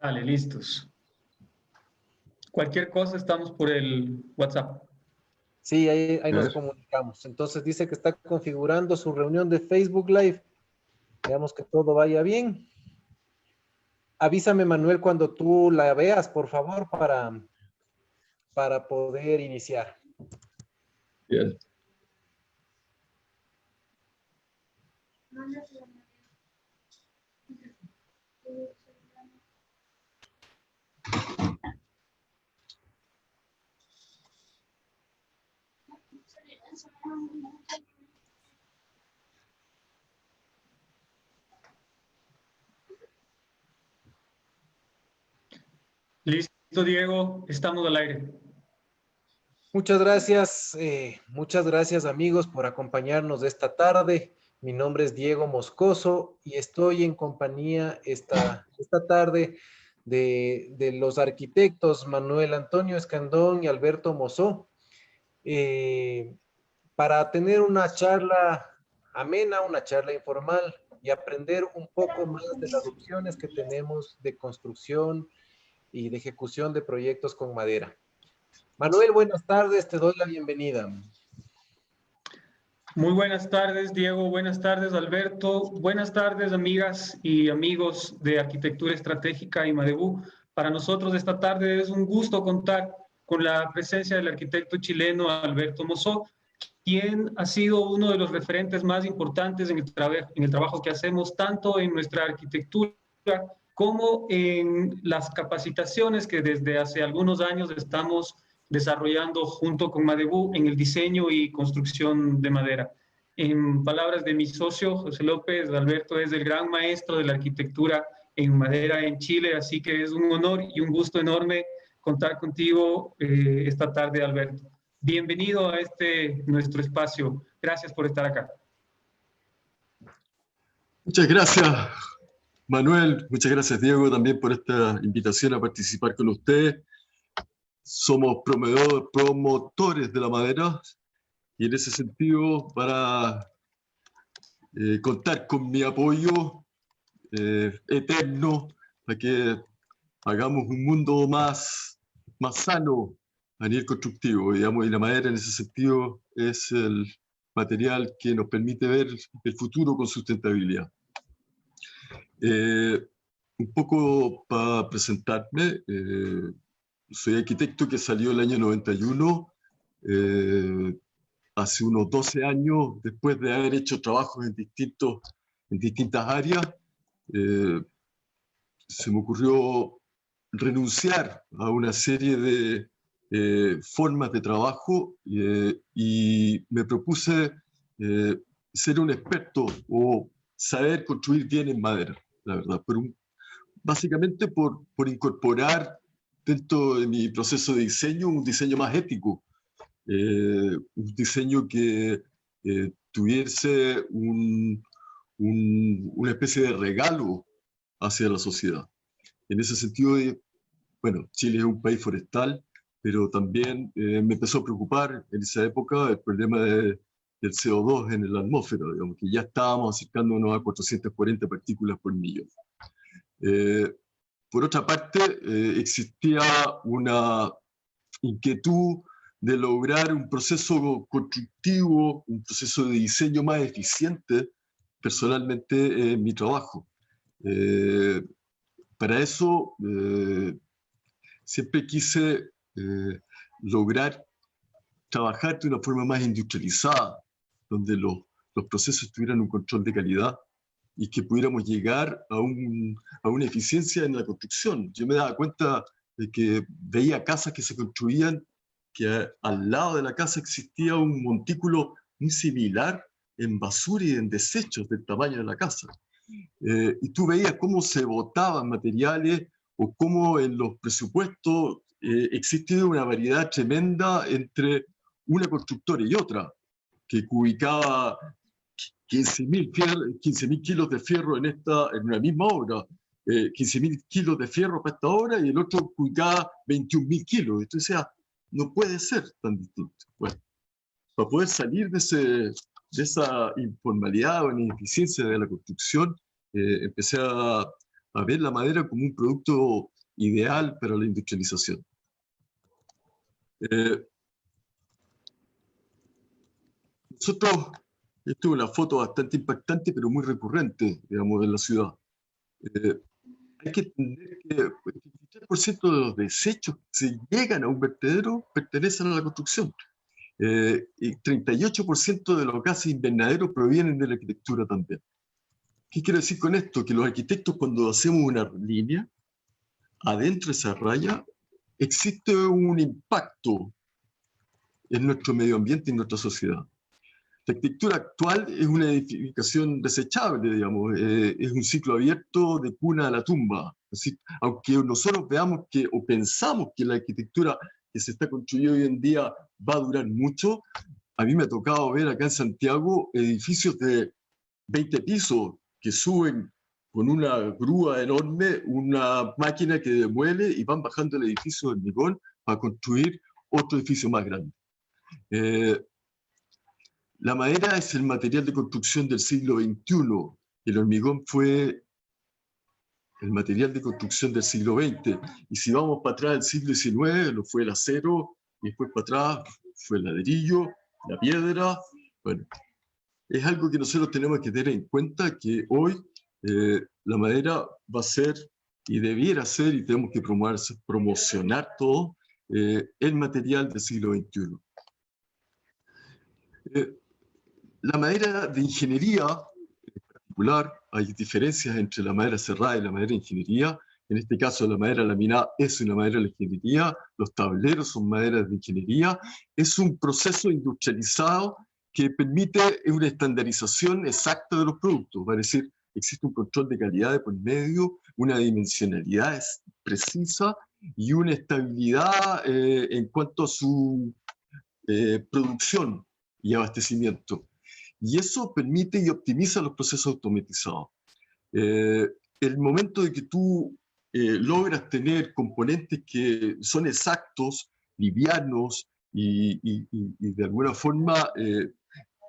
Vale, listos. Cualquier cosa estamos por el WhatsApp. Sí, ahí nos comunicamos. Entonces dice que está configurando su reunión de Facebook Live. Veamos que todo vaya bien. Avísame, Manuel, cuando tú la veas, por favor, para poder iniciar. Bien. Listo, Diego, estamos al aire. Muchas gracias amigos por acompañarnos esta tarde. Mi nombre es Diego Moscoso y estoy en compañía esta tarde de los arquitectos Manuel Antonio Escandón y Alberto Mosó, para tener una charla amena, una charla informal y aprender un poco más de las opciones que tenemos de construcción y de ejecución de proyectos con madera. Manuel, buenas tardes, te doy la bienvenida. Muy buenas tardes, Diego. Buenas tardes, Alberto. Buenas tardes, amigas y amigos de Arquitectura Estratégica y Madebú. Para nosotros esta tarde es un gusto contar con la presencia del arquitecto chileno Alberto Mosó, quien ha sido uno de los referentes más importantes en el trabajo que hacemos, tanto en nuestra arquitectura como en las capacitaciones que desde hace algunos años estamos desarrollando junto con Madebú en el diseño y construcción de madera. En palabras de mi socio José López, Alberto es el gran maestro de la arquitectura en madera en Chile, así que es un honor y un gusto enorme contar contigo esta tarde, Alberto. Bienvenido a nuestro espacio. Gracias por estar acá. Muchas gracias, Manuel. Muchas gracias, Diego, también por esta invitación a participar con ustedes. Somos promotores de la madera y en ese sentido, para contar con mi apoyo eterno para que hagamos un mundo más sano a nivel constructivo, digamos, y la madera en ese sentido es el material que nos permite ver el futuro con sustentabilidad. Un poco para presentarme, soy arquitecto que salió el año 91, hace unos 12 años, después de haber hecho trabajos en distintas áreas, se me ocurrió renunciar a una serie de formas de trabajo y me propuse ser un experto o saber construir bien en madera, la verdad, básicamente por incorporar dentro de mi proceso de diseño un diseño más ético, un diseño que tuviese una especie de regalo hacia la sociedad. En ese sentido, bueno, Chile es un país forestal, pero también me empezó a preocupar en esa época el problema del CO2 en la atmósfera, digamos, que ya estábamos acercándonos a 440 partículas por millón. Por otra parte, existía una inquietud de lograr un proceso constructivo, un proceso de diseño más eficiente, personalmente en mi trabajo. Para eso siempre quise lograr trabajar de una forma más industrializada, donde los procesos tuvieran un control de calidad y que pudiéramos llegar a una eficiencia en la construcción. Yo me daba cuenta de que veía casas que se construían, que al lado de la casa existía un montículo muy similar en basura y en desechos del tamaño de la casa. Y tú veías cómo se botaban materiales o cómo en los presupuestos existía una variedad tremenda entre una constructora y otra, que ubicaba 15.000 kilos de fierro en una misma obra, 15.000 kilos de fierro para esta obra y el otro ubicaba 21.000 kilos. Entonces, no puede ser tan distinto. Bueno, para poder salir de esa informalidad o ineficiencia de la construcción, empecé a a ver la madera como un producto ideal para la industrialización. Nosotros, esto es una foto bastante impactante, pero muy recurrente, digamos, en la ciudad. Hay que entender que el 23% de los desechos que se llegan a un vertedero pertenecen a la construcción. Y 38% de los gases invernaderos provienen de la arquitectura también. ¿Qué quiero decir con esto? Que los arquitectos, cuando hacemos una línea, adentro de esa raya, existe un impacto en nuestro medio ambiente y en nuestra sociedad. La arquitectura actual es una edificación desechable, digamos, es un ciclo abierto de cuna a la tumba. Así, aunque nosotros veamos que, o pensamos que la arquitectura que se está construyendo hoy en día va a durar mucho, a mí me ha tocado ver acá en Santiago edificios de 20 pisos que suben con una grúa enorme, una máquina que demuele y van bajando el edificio de hormigón para construir otro edificio más grande. La madera es el material de construcción del siglo XXI. El hormigón fue el material de construcción del siglo XX. Y si vamos para atrás del siglo XIX, lo fue el acero, y después para atrás fue el ladrillo, la piedra. Bueno, es algo que nosotros tenemos que tener en cuenta, que hoy la madera va a ser, y debiera ser, y tenemos que promocionar todo, el material del siglo XXI. La madera de ingeniería, en particular, hay diferencias entre la madera cerrada y la madera de ingeniería. En este caso, la madera laminada es una madera de ingeniería, los tableros son maderas de ingeniería. Es un proceso industrializado que permite una estandarización exacta de los productos. Es decir, existe un control de calidad de por medio, una dimensionalidad precisa y una estabilidad en cuanto a su producción y abastecimiento. Y eso permite y optimiza los procesos automatizados. El momento de que tú logras tener componentes que son exactos, livianos y de alguna forma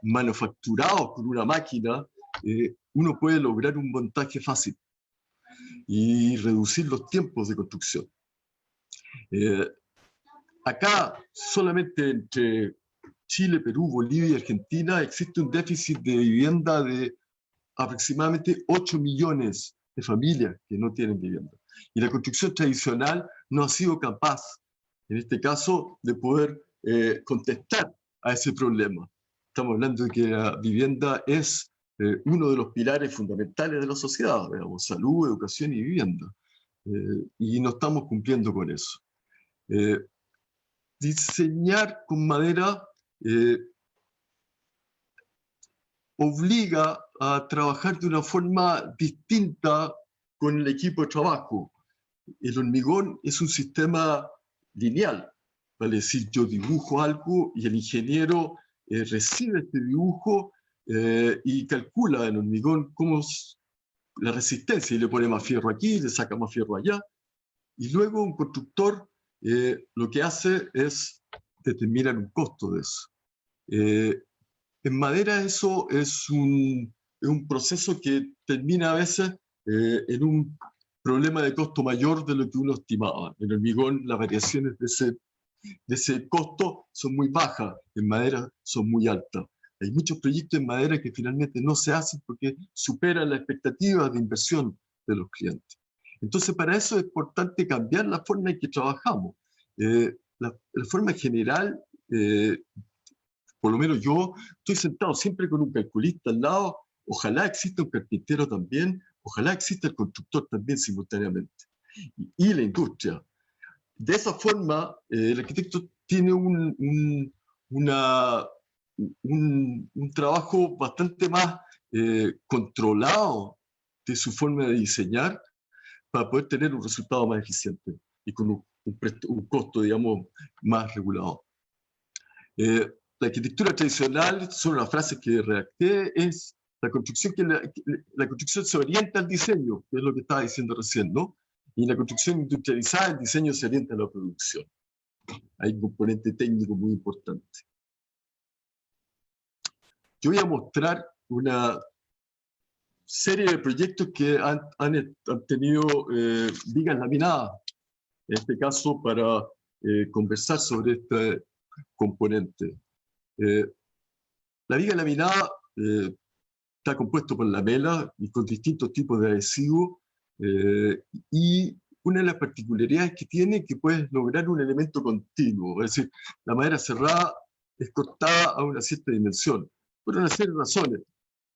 manufacturados con una máquina, uno puede lograr un montaje fácil y reducir los tiempos de construcción. Acá, solamente entre Chile, Perú, Bolivia y Argentina, existe un déficit de vivienda de aproximadamente 8 millones de familias que no tienen vivienda. Y la construcción tradicional no ha sido capaz, en este caso, de poder contestar a ese problema. Estamos hablando de que la vivienda es uno de los pilares fundamentales de la sociedad, digamos, salud, educación y vivienda. Y no estamos cumpliendo con eso. Diseñar con madera obliga a trabajar de una forma distinta con el equipo de trabajo. El hormigón es un sistema lineal, vale decir, yo dibujo algo y el ingeniero recibe este dibujo y calcula en hormigón cómo es la resistencia y le pone más fierro aquí, le saca más fierro allá. Y luego un constructor lo que hace es determinar un costo de eso. En madera eso es un proceso que termina a veces en un problema de costo mayor de lo que uno estimaba. En hormigón las variaciones de ese costo son muy bajas, en madera son muy altas. Hay muchos proyectos en madera que finalmente no se hacen porque superan las expectativas de inversión de los clientes. Entonces, para eso es importante cambiar la forma en que trabajamos. La forma general, por lo menos yo estoy sentado siempre con un calculista al lado, ojalá exista un carpintero también, ojalá exista el constructor también simultáneamente, y la industria. De esa forma, el arquitecto tiene un trabajo bastante más controlado de su forma de diseñar para poder tener un resultado más eficiente y con un costo, digamos, más regulado. La arquitectura tradicional, son una frase que redacté, es la construcción la construcción se orienta al diseño, que es lo que estaba diciendo recién, ¿no? Y la construcción industrializada, el diseño se orienta a la producción. Hay un componente técnico muy importante. Yo voy a mostrar serie de proyectos que han tenido vigas laminadas, en este caso para conversar sobre este componente. La viga laminada está compuesto por lamela y con distintos tipos de adhesivos, y una de las particularidades que tiene es que puedes lograr un elemento continuo, es decir, la madera cerrada es cortada a una cierta dimensión, por una serie de razones,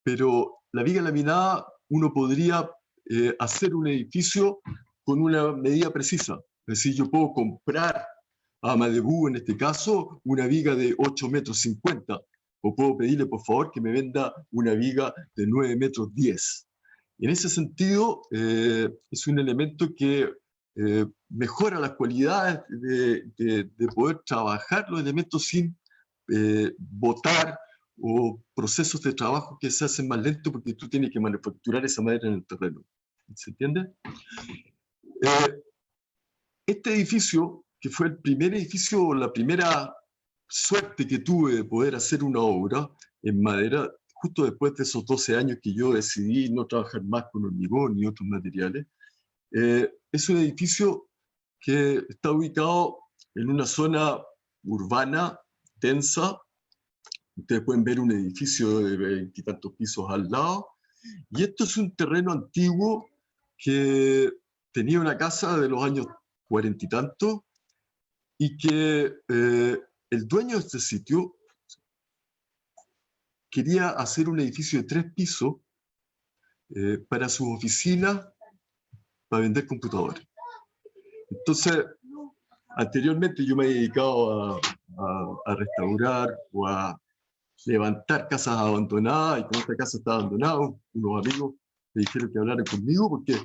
pero la viga laminada uno podría hacer un edificio con una medida precisa, es decir, yo puedo comprar a Madebú, en este caso, una viga de 8,50 metros, o puedo pedirle por favor que me venda una viga de 9,10 metros. En ese sentido, es un elemento que mejora las cualidades de poder trabajar los elementos sin botar, o procesos de trabajo que se hacen más lentos porque tú tienes que manufacturar esa madera en el terreno. ¿Se entiende? Este edificio, que fue el primer edificio, la primera suerte que tuve de poder hacer una obra en madera, justo después de esos 12 años que yo decidí no trabajar más con hormigón ni otros materiales, es un edificio que está ubicado en una zona urbana, densa. Ustedes pueden ver un edificio de 20 y tantos pisos al lado, y esto es un terreno antiguo que tenía una casa de los años 40 y tantos, y que el dueño de este sitio quería hacer un edificio de 3 pisos para sus oficinas, para vender computadores. Entonces, anteriormente yo me he dedicado a restaurar o a levantar casas abandonadas, y como esta casa está abandonada, unos amigos me dijeron que hablaran conmigo porque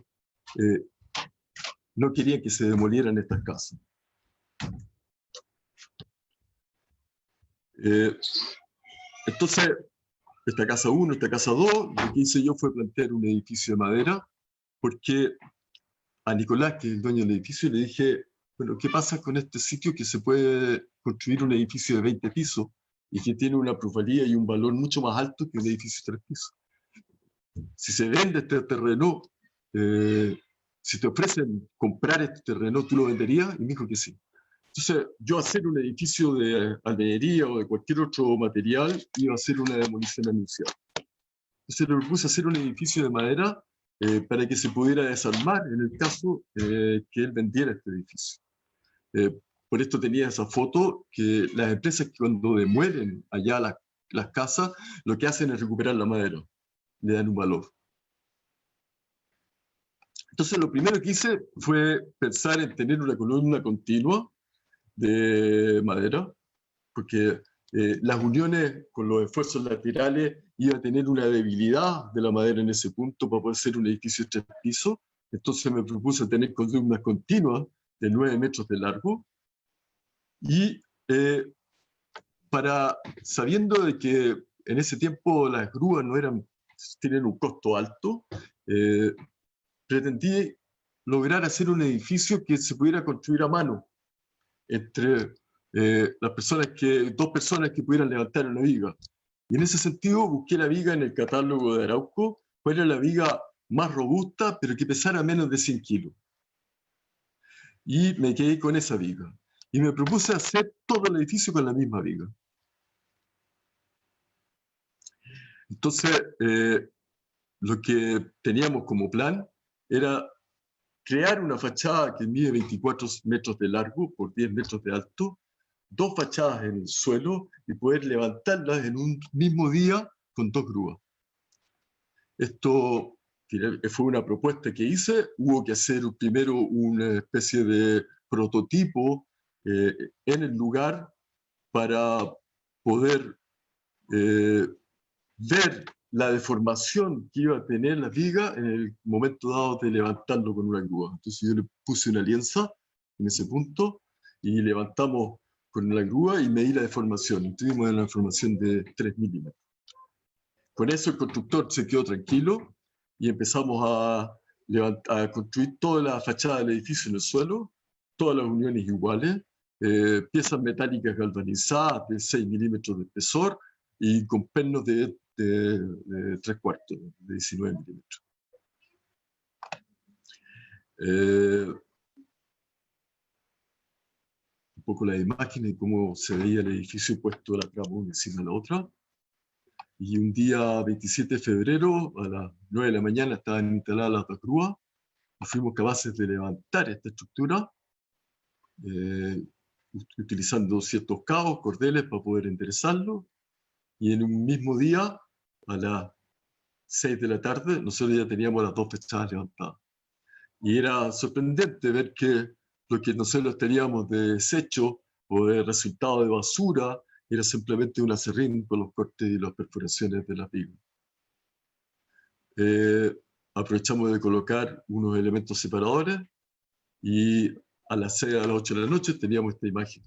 no querían que se demolieran estas casas. Entonces, esta casa 1, esta casa 2, lo que hice yo fue plantear un edificio de madera, porque a Nicolás, que es el dueño del edificio, le dije, bueno, ¿qué pasa con este sitio que se puede construir un edificio de 20 pisos y que tiene una plusvalía y un valor mucho más alto que un edificio de 3 pisos? Si se vende este terreno, si te ofrecen comprar este terreno, ¿tú lo venderías? Y me dijo que sí. Entonces, yo hacer un edificio de albañilería o de cualquier otro material iba a hacer una demolición anunciada. Entonces le propuse hacer un edificio de madera para que se pudiera desarmar en el caso que él vendiera este edificio. Por esto tenía esa foto, que las empresas que cuando demuelen allá las casas, lo que hacen es recuperar la madera, le dan un valor. Entonces lo primero que hice fue pensar en tener una columna continua de madera, porque las uniones con los esfuerzos laterales iba a tener una debilidad de la madera en ese punto para poder ser un edificio de 3 pisos. Entonces me propuse tener columnas continuas de 9 metros de largo, y sabiendo de que en ese tiempo las grúas tienen un costo alto, pretendí lograr hacer un edificio que se pudiera construir a mano entre dos personas que pudieran levantar una viga. Y en ese sentido busqué la viga en el catálogo de Arauco, cuál era la viga más robusta, pero que pesara menos de 100 kilos. Y me quedé con esa viga. Y me propuse hacer todo el edificio con la misma viga. Entonces, lo que teníamos como plan era crear una fachada que mide 24 metros de largo por 10 metros de alto, 2 fachadas en el suelo y poder levantarlas en un mismo día con 2 grúas. Esto fue una propuesta que hice. Hubo que hacer primero una especie de prototipo en el lugar para poder ver la deformación que iba a tener la viga en el momento dado de levantarlo con una grúa. Entonces yo le puse una alianza en ese punto y levantamos con la grúa y medí la deformación. Tuvimos una deformación de 3 milímetros. Con eso el constructor se quedó tranquilo y empezamos a construir toda la fachada del edificio en el suelo, todas las uniones iguales, piezas metálicas galvanizadas de 6 milímetros de espesor y con pernos de de 3/4, de 19 milímetros. Un poco la imagen de cómo se veía el edificio puesto la trama una encima de la otra. Y un día 27 de febrero, a las 9 de la mañana, estaban instaladas las dos grúas y fuimos capaces de levantar esta estructura utilizando ciertos cabos, cordeles para poder enderezarlo. Y en un mismo día, a las 6 de la tarde, nosotros ya teníamos las dos fachadas levantadas. Y era sorprendente ver que lo que nosotros teníamos de desecho o de resultado de basura era simplemente un aserrín con los cortes y las perforaciones de la vigas. Aprovechamos de colocar unos elementos separadores y a las 6 a las 8 de la noche teníamos esta imagen,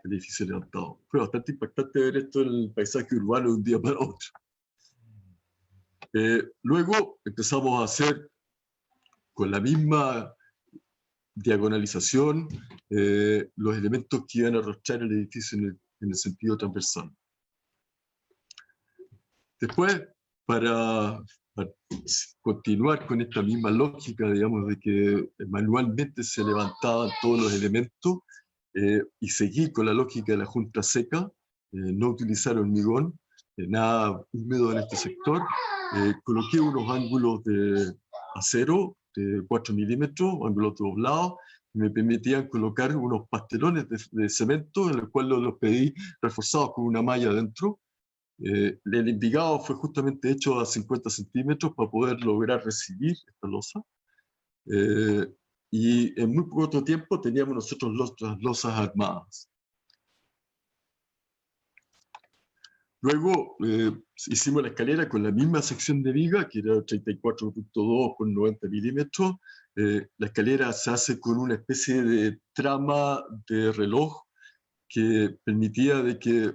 el edificio levantado. Fue bastante impactante ver esto en el paisaje urbano de un día para otro. Luego empezamos a hacer con la misma diagonalización los elementos que iban a arrostrar el edificio en el sentido transversal. Después, para continuar con esta misma lógica, digamos, de que manualmente se levantaban todos los elementos y seguir con la lógica de la junta seca, no utilizar hormigón, nada húmedo en este sector, coloqué unos ángulos de acero de 4 milímetros, ángulos doblados, que me permitían colocar unos pastelones de cemento, en los cuales los pedí reforzados con una malla adentro. El envigado fue justamente hecho a 50 centímetros para poder lograr recibir esta losa. Y en muy poco tiempo teníamos nosotros las losas armadas. Luego hicimos la escalera con la misma sección de viga, que era 34.2 por 90 milímetros. La escalera se hace con una especie de trama de reloj que permitía de que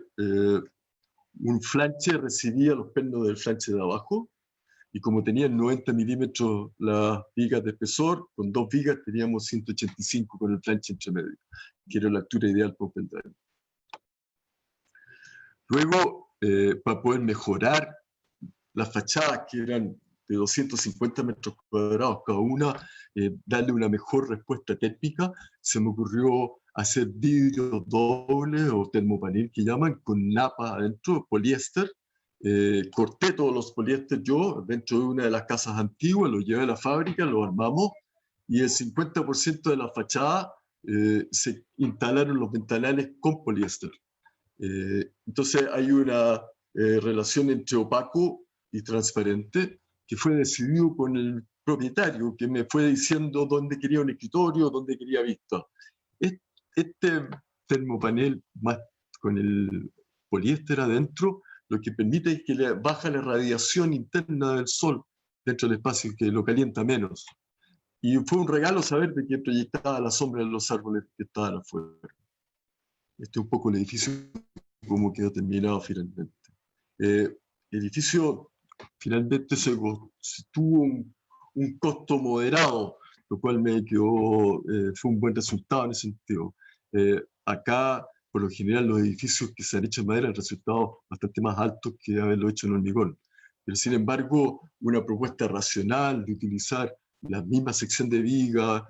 un flanche recibía los pernos del flanche de abajo, y como tenían 90 milímetros las vigas de espesor, con dos vigas teníamos 185 con el flanche entre medio, que era la altura ideal para un peldaño. Luego, para poder mejorar las fachadas, que eran de 250 metros cuadrados cada una, darle una mejor respuesta térmica, se me ocurrió hacer vidrios dobles o termopanel que llaman, con napa adentro, poliéster. Corté todos los poliéster yo dentro de una de las casas antiguas, los llevé a la fábrica, los armamos, y el 50% de la fachada se instalaron los ventanales con poliéster. Entonces hay una relación entre opaco y transparente que fue decidido con el propietario, que me fue diciendo dónde quería un escritorio, dónde quería vista. Este termopanel más con el poliéster adentro, lo que permite es que le baja la radiación interna del sol dentro del espacio, que lo calienta menos. Y fue un regalo saber de que proyectaba la sombra de los árboles que estaban afuera. Este es un poco el edificio como quedó terminado finalmente. El edificio finalmente tuvo un costo moderado, lo cual me quedó, fue un buen resultado en ese sentido. Acá, por lo general, los edificios que se han hecho en madera han resultado bastante más altos que haberlo hecho en hormigón. Pero sin embargo, una propuesta racional de utilizar la misma sección de viga,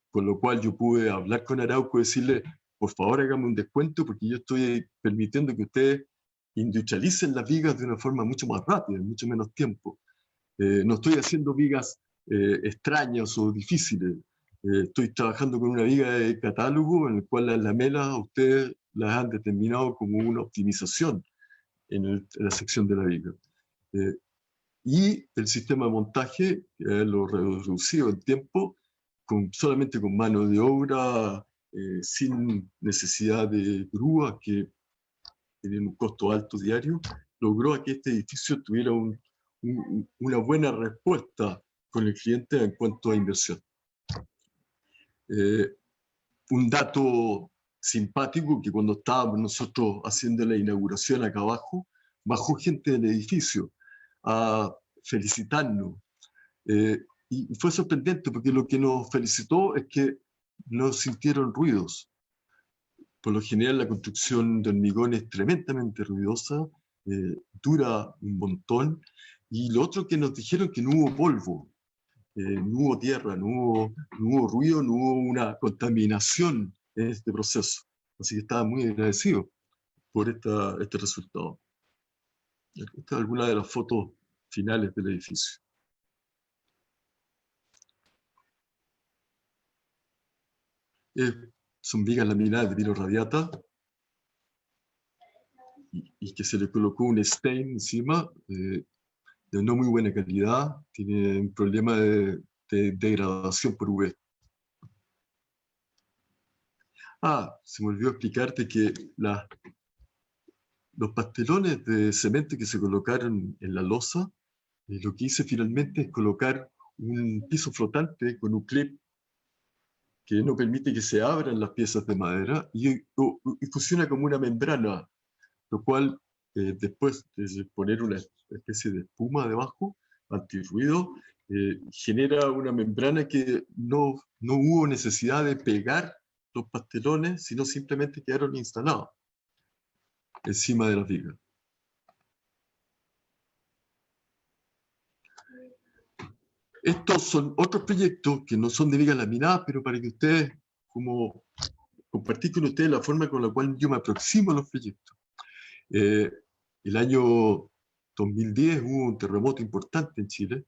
con lo cual yo pude hablar con Arauco y decirle, por favor hágame un descuento porque yo estoy permitiendo que ustedes industrialicen las vigas de una forma mucho más rápida, en mucho menos tiempo. No estoy haciendo vigas extrañas o difíciles. Estoy trabajando con una viga de catálogo en el cual las lamelas ustedes las han determinado como una optimización en la sección de la viga. Y el sistema de montaje, lo reducido en tiempo, solamente con mano de obra, sin necesidad de grúas que tienen un costo alto diario, logró que este edificio tuviera una buena respuesta con el cliente en cuanto a inversión. Un dato simpático, que cuando estábamos nosotros haciendo la inauguración acá abajo, bajó gente del edificio a felicitarnos. Y fue sorprendente porque lo que nos felicitó es que no sintieron ruidos. Por lo general la construcción de hormigón es tremendamente ruidosa, dura un montón. Y lo otro que nos dijeron que no hubo polvo, no hubo tierra, no hubo ruido, no hubo una contaminación en este proceso. Así que estaba muy agradecido por este resultado. Esta es alguna de las fotos finales del edificio. Son vigas laminadas de vidrio radiata y que se le colocó un stain encima de no muy buena calidad. Tiene un problema de degradación por UV. Se me olvidó explicarte que los pastelones de cemento que se colocaron en la losa, lo que hice finalmente es colocar un piso flotante con un clip que no permite que se abran las piezas de madera y funciona como una membrana, lo cual después de poner una especie de espuma debajo, antirruido, genera una membrana que no hubo necesidad de pegar los pastelones, sino simplemente quedaron instalados encima de las vigas. Estos son otros proyectos que no son de vigas laminadas, pero para que ustedes, como compartir con ustedes la forma con la cual yo me aproximo a los proyectos. El año 2010 hubo un terremoto importante en Chile,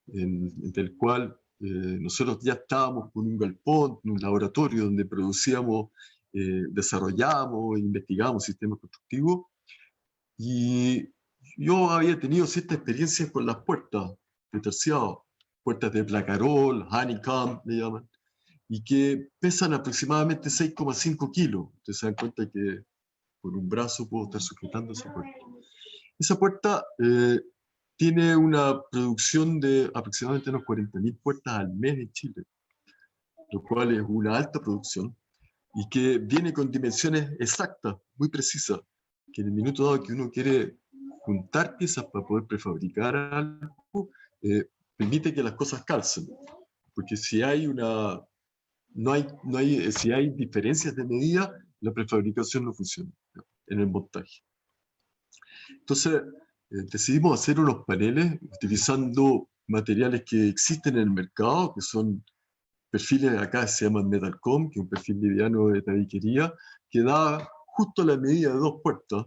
del cual nosotros ya estábamos con un galpón, un laboratorio donde producíamos, desarrollábamos e investigábamos sistemas constructivos. Y yo había tenido cierta experiencia con las puertas de terciado, puertas de placarol, honeycomb, le llaman, y que pesan aproximadamente 6,5 kilos. Ustedes se dan cuenta que con un brazo puedo estar sujetando esa puerta. Esa puerta tiene una producción de aproximadamente unos 40.000 puertas al mes en Chile, lo cual es una alta producción y que viene con dimensiones exactas, muy precisas, que en el minuto dado que uno quiere juntar piezas para poder prefabricar algo, permite que las cosas calcen, porque si hay si hay diferencias de medida, la prefabricación no funciona en el montaje. Entonces, decidimos hacer unos paneles utilizando materiales que existen en el mercado, que son perfiles, acá se llaman Metalcom, que es un perfil liviano de tabiquería, que da justo la medida de dos puertas.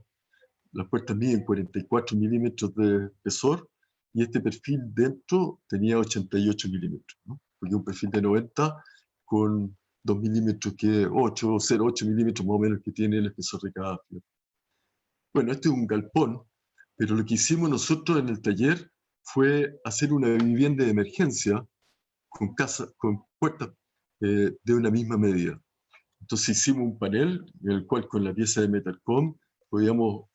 Las puertas miden 44 milímetros de espesor, y este perfil dentro tenía 88 milímetros, ¿no? Porque un perfil de 90 con 2 milímetros, que 0,8 milímetros más o menos que tiene el espesor de cada fibra. Bueno, este es un galpón, pero lo que hicimos nosotros en el taller fue hacer una vivienda de emergencia con puertas de una misma medida. Entonces hicimos un panel en el cual con la pieza de Metalcom podíamos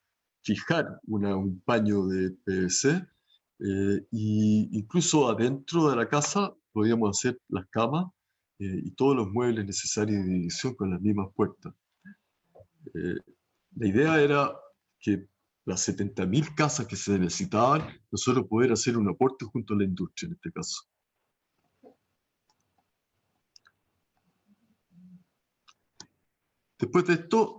fijar un paño de PVC, y incluso adentro de la casa podíamos hacer las camas y todos los muebles necesarios de división con las mismas puertas. La idea era que las 70.000 casas que se necesitaban, nosotros poder hacer un aporte junto a la industria en este caso. Después de esto,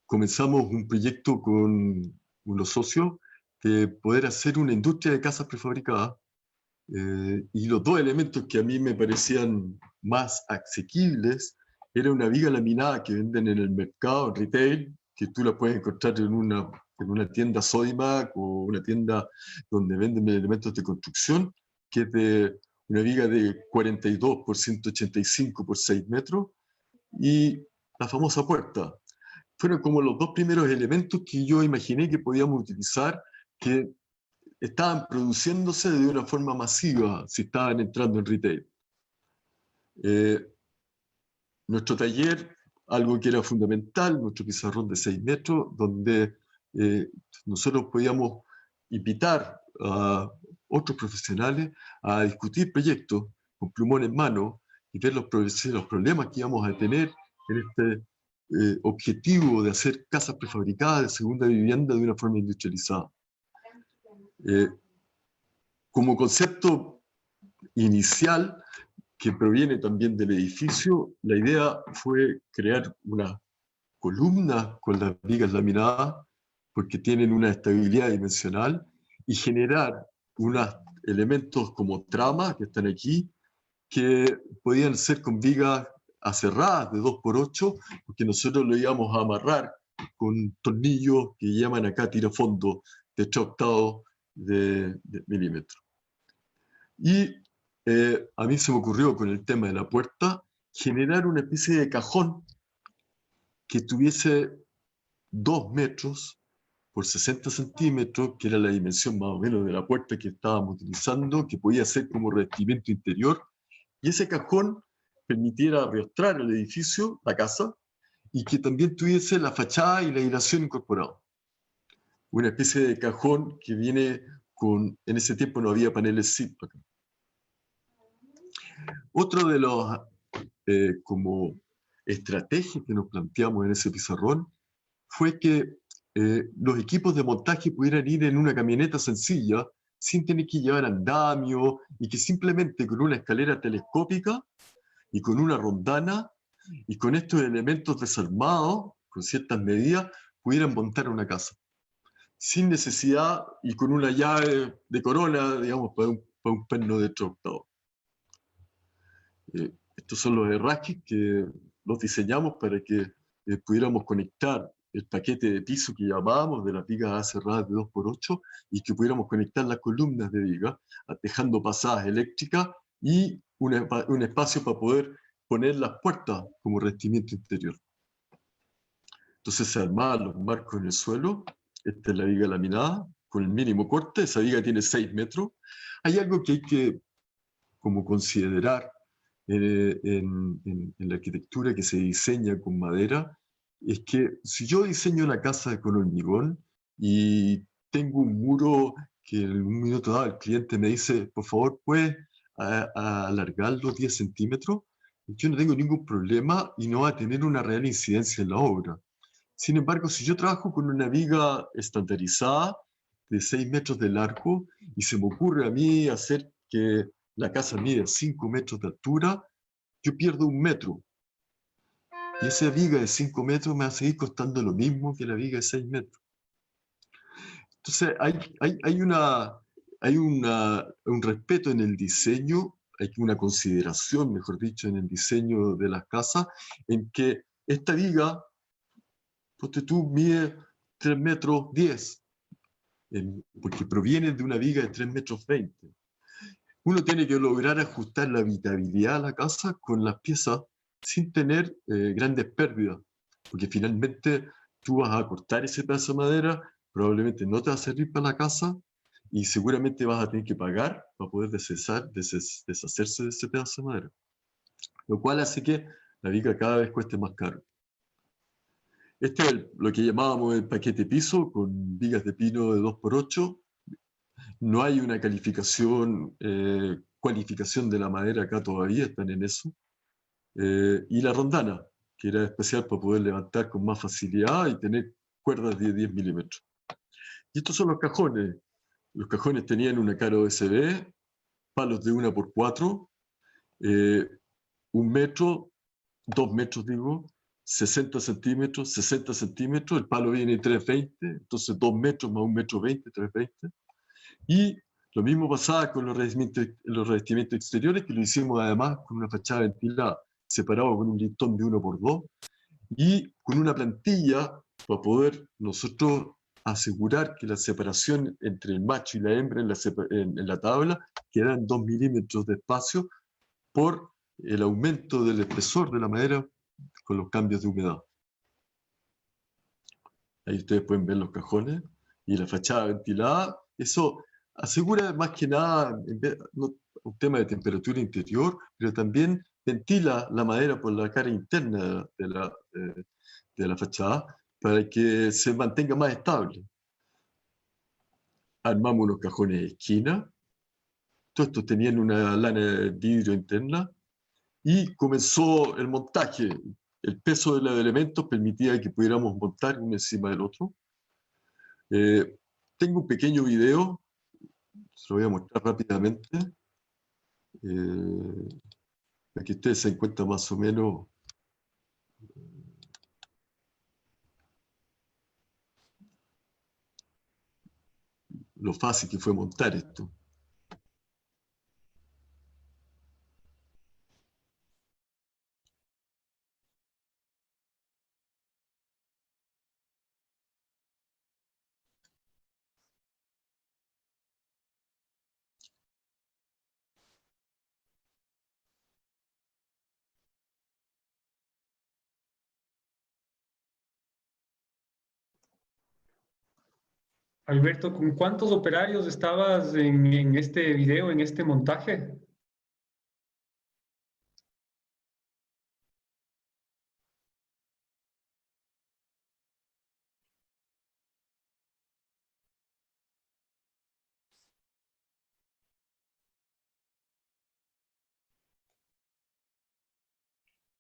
comenzamos un proyecto con unos socios de poder hacer una industria de casas prefabricadas. Y los dos elementos que a mí me parecían más asequibles era una viga laminada que venden en el mercado, en retail, que tú la puedes encontrar en una tienda Sodimac o una tienda donde venden elementos de construcción, que es de una viga de 42 por 185 por 6 metros, y la famosa puerta. Fueron como los dos primeros elementos que yo imaginé que podíamos utilizar, que estaban produciéndose de una forma masiva si estaban entrando en retail. Nuestro taller, algo que era fundamental, nuestro pizarrón de 6 metros, donde nosotros podíamos invitar a otros profesionales a discutir proyectos con plumón en mano y ver los problemas que íbamos a tener en este objetivo de hacer casas prefabricadas de segunda vivienda de una forma industrializada. Como concepto inicial, que proviene también del edificio, la idea fue crear una columna con las vigas laminadas porque tienen una estabilidad dimensional, y generar unos elementos como trama que están aquí, que podían ser con vigas aserradas de 2x8, porque nosotros lo íbamos a amarrar con tornillos que llaman acá tirafondo de 3/8 de milímetro. Y a mí se me ocurrió con el tema de la puerta generar una especie de cajón que tuviese 2 metros por 60 centímetros, que era la dimensión más o menos de la puerta que estábamos utilizando, que podía ser como revestimiento interior, y ese cajón permitiera arrastrar el edificio, la casa, y que también tuviese la fachada y la aislación incorporada. Una especie de cajón que viene con, en ese tiempo no había paneles zip acá. Otro de los como estrategias que nos planteamos en ese pizarrón fue que los equipos de montaje pudieran ir en una camioneta sencilla, sin tener que llevar andamio, y que simplemente con una escalera telescópica y con una rondana y con estos elementos desarmados, con ciertas medidas, pudieran montar una casa. Sin necesidad y con una llave de corona, digamos, para un perno de 3/8. Estos son los herrajes que los diseñamos para que pudiéramos conectar el paquete de piso que llamábamos de las vigas cerradas de 2x8 y que pudiéramos conectar las columnas de vigas, dejando pasadas eléctricas y un espacio para poder poner las puertas como revestimiento interior. Entonces se armaban los marcos en el suelo. Esta es la viga laminada con el mínimo corte. Esa viga tiene 6 metros. Hay algo que hay que como considerar en la arquitectura que se diseña con madera, es que si yo diseño una casa con hormigón y tengo un muro que en un minuto dado el cliente me dice, por favor, ¿puedes alargarlo 10 centímetros? Yo no tengo ningún problema y no va a tener una real incidencia en la obra. Sin embargo, si yo trabajo con una viga estandarizada de 6 metros de largo y se me ocurre a mí hacer que la casa mide 5 metros de altura, yo pierdo 1 metro. Y esa viga de 5 metros me va a seguir costando lo mismo que la viga de 6 metros. Entonces, hay un respeto en el diseño, hay una consideración, mejor dicho, en el diseño de las casas, en que esta viga, ponte tú, mide 3 metros 10, porque proviene de una viga de 3 metros 20. Uno tiene que lograr ajustar la habitabilidad a la casa con las piezas sin tener grandes pérdidas, porque finalmente tú vas a cortar ese pedazo de madera, probablemente no te va a servir para la casa y seguramente vas a tener que pagar para poder deshacerse de ese pedazo de madera, lo cual hace que la viga cada vez cueste más caro. Este es lo que llamábamos el paquete piso con vigas de pino de 2x8. No hay una cualificación de la madera acá todavía, están en eso. Y la rondana, que era especial para poder levantar con más facilidad y tener cuerdas de 10 milímetros. Y estos son los cajones. Los cajones tenían una cara OSB, palos de 1x4, 1 metro, 2 metros digo, 60 centímetros, 60 centímetros, el palo viene 3,20, entonces 2 metros más 1,20 metros, 3,20. Y lo mismo pasaba con los revestimientos exteriores, que lo hicimos además con una fachada ventilada, separado con un listón de 1x2 y con una plantilla para poder nosotros asegurar que la separación entre el macho y la hembra en la tabla quedan 2 milímetros de espacio por el aumento del espesor de la madera con los cambios de humedad. Ahí ustedes pueden ver los cajones y la fachada ventilada. Eso asegura más que nada un tema de temperatura interior, pero también ventila la madera por la cara interna de la fachada para que se mantenga más estable. Armamos unos cajones de esquina. Todos estos tenían una lana de vidrio interna y comenzó el montaje. El peso de los elementos permitía que pudiéramos montar uno encima del otro. Tengo un pequeño video, se lo voy a mostrar rápidamente, para que ustedes se den cuenta más o menos. lo fácil que fue montar esto. Alberto, ¿con cuántos operarios estabas en este video, en este montaje?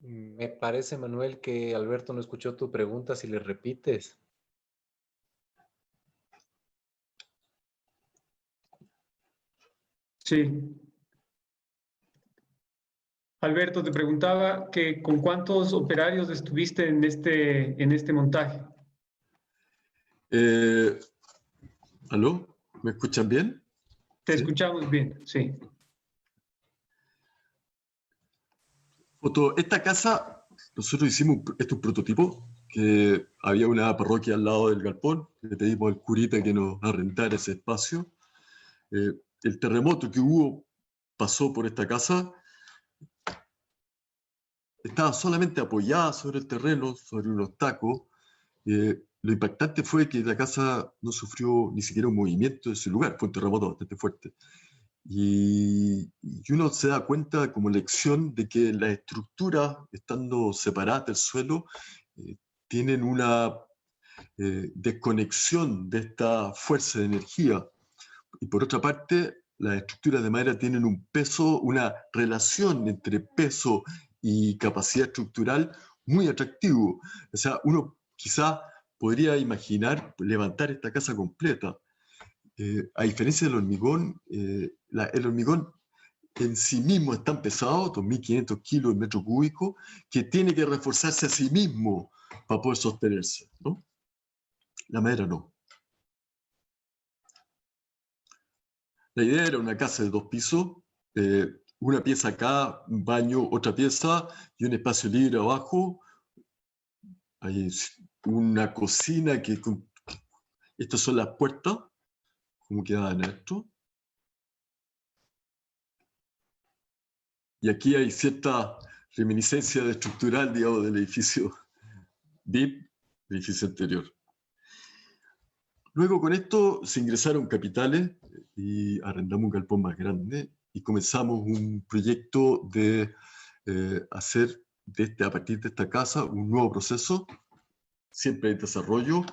Me parece, Manuel, que Alberto no escuchó tu pregunta, si le repites. Sí. Alberto, te preguntaba que con cuántos operarios estuviste en este montaje. ¿Aló? ¿Me escuchan bien? Te ¿Sí? escuchamos bien, sí. Esta casa, nosotros hicimos un prototipo, que había una parroquia al lado del galpón, le pedimos al curita que nos arrendara ese espacio. El terremoto que hubo pasó por esta casa, estaba solamente apoyada sobre el terreno, sobre unos tacos. Lo impactante fue que la casa no sufrió ni siquiera un movimiento de su lugar, fue un terremoto bastante fuerte. Y uno se da cuenta como lección de que las estructuras, estando separadas del suelo, tienen una desconexión de esta fuerza de energía. Y por otra parte, las estructuras de madera tienen un peso, una relación entre peso y capacidad estructural muy atractivo. O sea, uno quizá podría imaginar levantar esta casa completa. A diferencia del hormigón, el hormigón en sí mismo es tan pesado, 2.500 kilos en metro cúbico, que tiene que reforzarse a sí mismo para poder sostenerse, ¿no? La madera no. La idea era una casa de 2 pisos, una pieza acá, un baño, otra pieza y un espacio libre abajo. Hay una cocina que... Estas son las puertas, como quedaban esto. Y aquí hay cierta reminiscencia de estructural, digamos, del edificio VIP, el edificio anterior. Luego con esto se ingresaron capitales y arrendamos un galpón más grande y comenzamos un proyecto de hacer a partir de esta casa un nuevo proceso, siempre en desarrollo.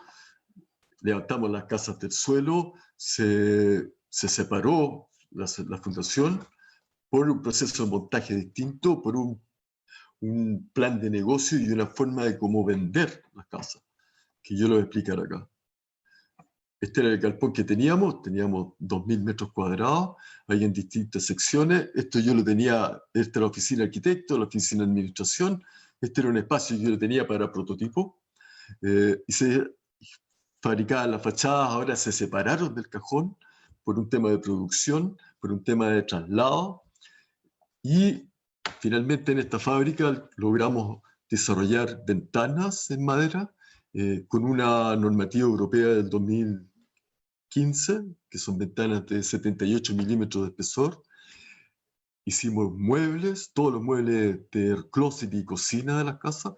Levantamos las casas del suelo, se separó la fundación por un proceso de montaje distinto, por un plan de negocio y una forma de cómo vender las casas, que yo lo voy a explicar acá. Este era el galpón que teníamos 2.000 metros cuadrados, hay en distintas secciones. Esto yo lo tenía, esta era la oficina de arquitecto, la oficina de administración, este era un espacio que yo lo tenía para prototipo, y se fabricaban las fachadas, ahora se separaron del cajón por un tema de producción, por un tema de traslado, y finalmente en esta fábrica logramos desarrollar ventanas en madera con una normativa europea del 2015, que son ventanas de 78 milímetros de espesor. Hicimos muebles, todos los muebles de closet y cocina de la casa,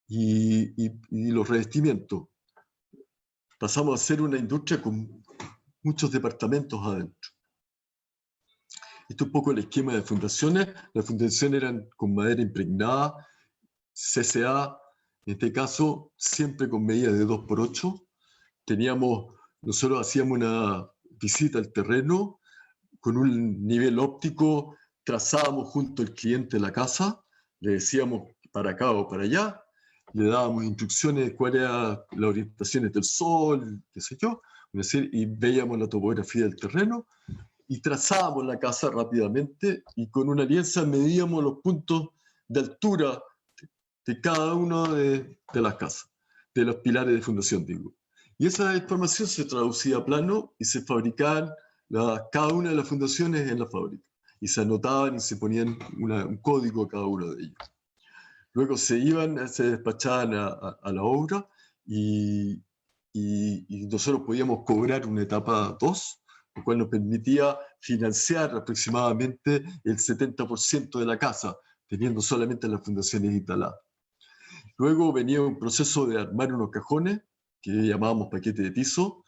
y los revestimientos. Pasamos a ser una industria con muchos departamentos adentro. Esto es un poco el esquema de fundaciones. Las fundaciones eran con madera impregnada, CCA, en este caso siempre con medidas de 2x8. Nosotros hacíamos una visita al terreno con un nivel óptico, trazábamos junto al cliente la casa, le decíamos para acá o para allá, le dábamos instrucciones de cuáles eran las orientaciones del sol, qué sé yo, y veíamos la topografía del terreno, y trazábamos la casa rápidamente, y con una lienza medíamos los puntos de altura de cada una de las casas, de los pilares de fundación, digo. Y esa información se traducía a plano y se fabricaban cada una de las fundaciones en la fábrica. Y se anotaban y se ponían un código a cada uno de ellos. Luego se despachaban a la obra y nosotros podíamos cobrar una etapa 2, lo cual nos permitía financiar aproximadamente el 70% de la casa, teniendo solamente las fundaciones instaladas. Luego venía un proceso de armar unos cajones, que llamábamos paquete de piso,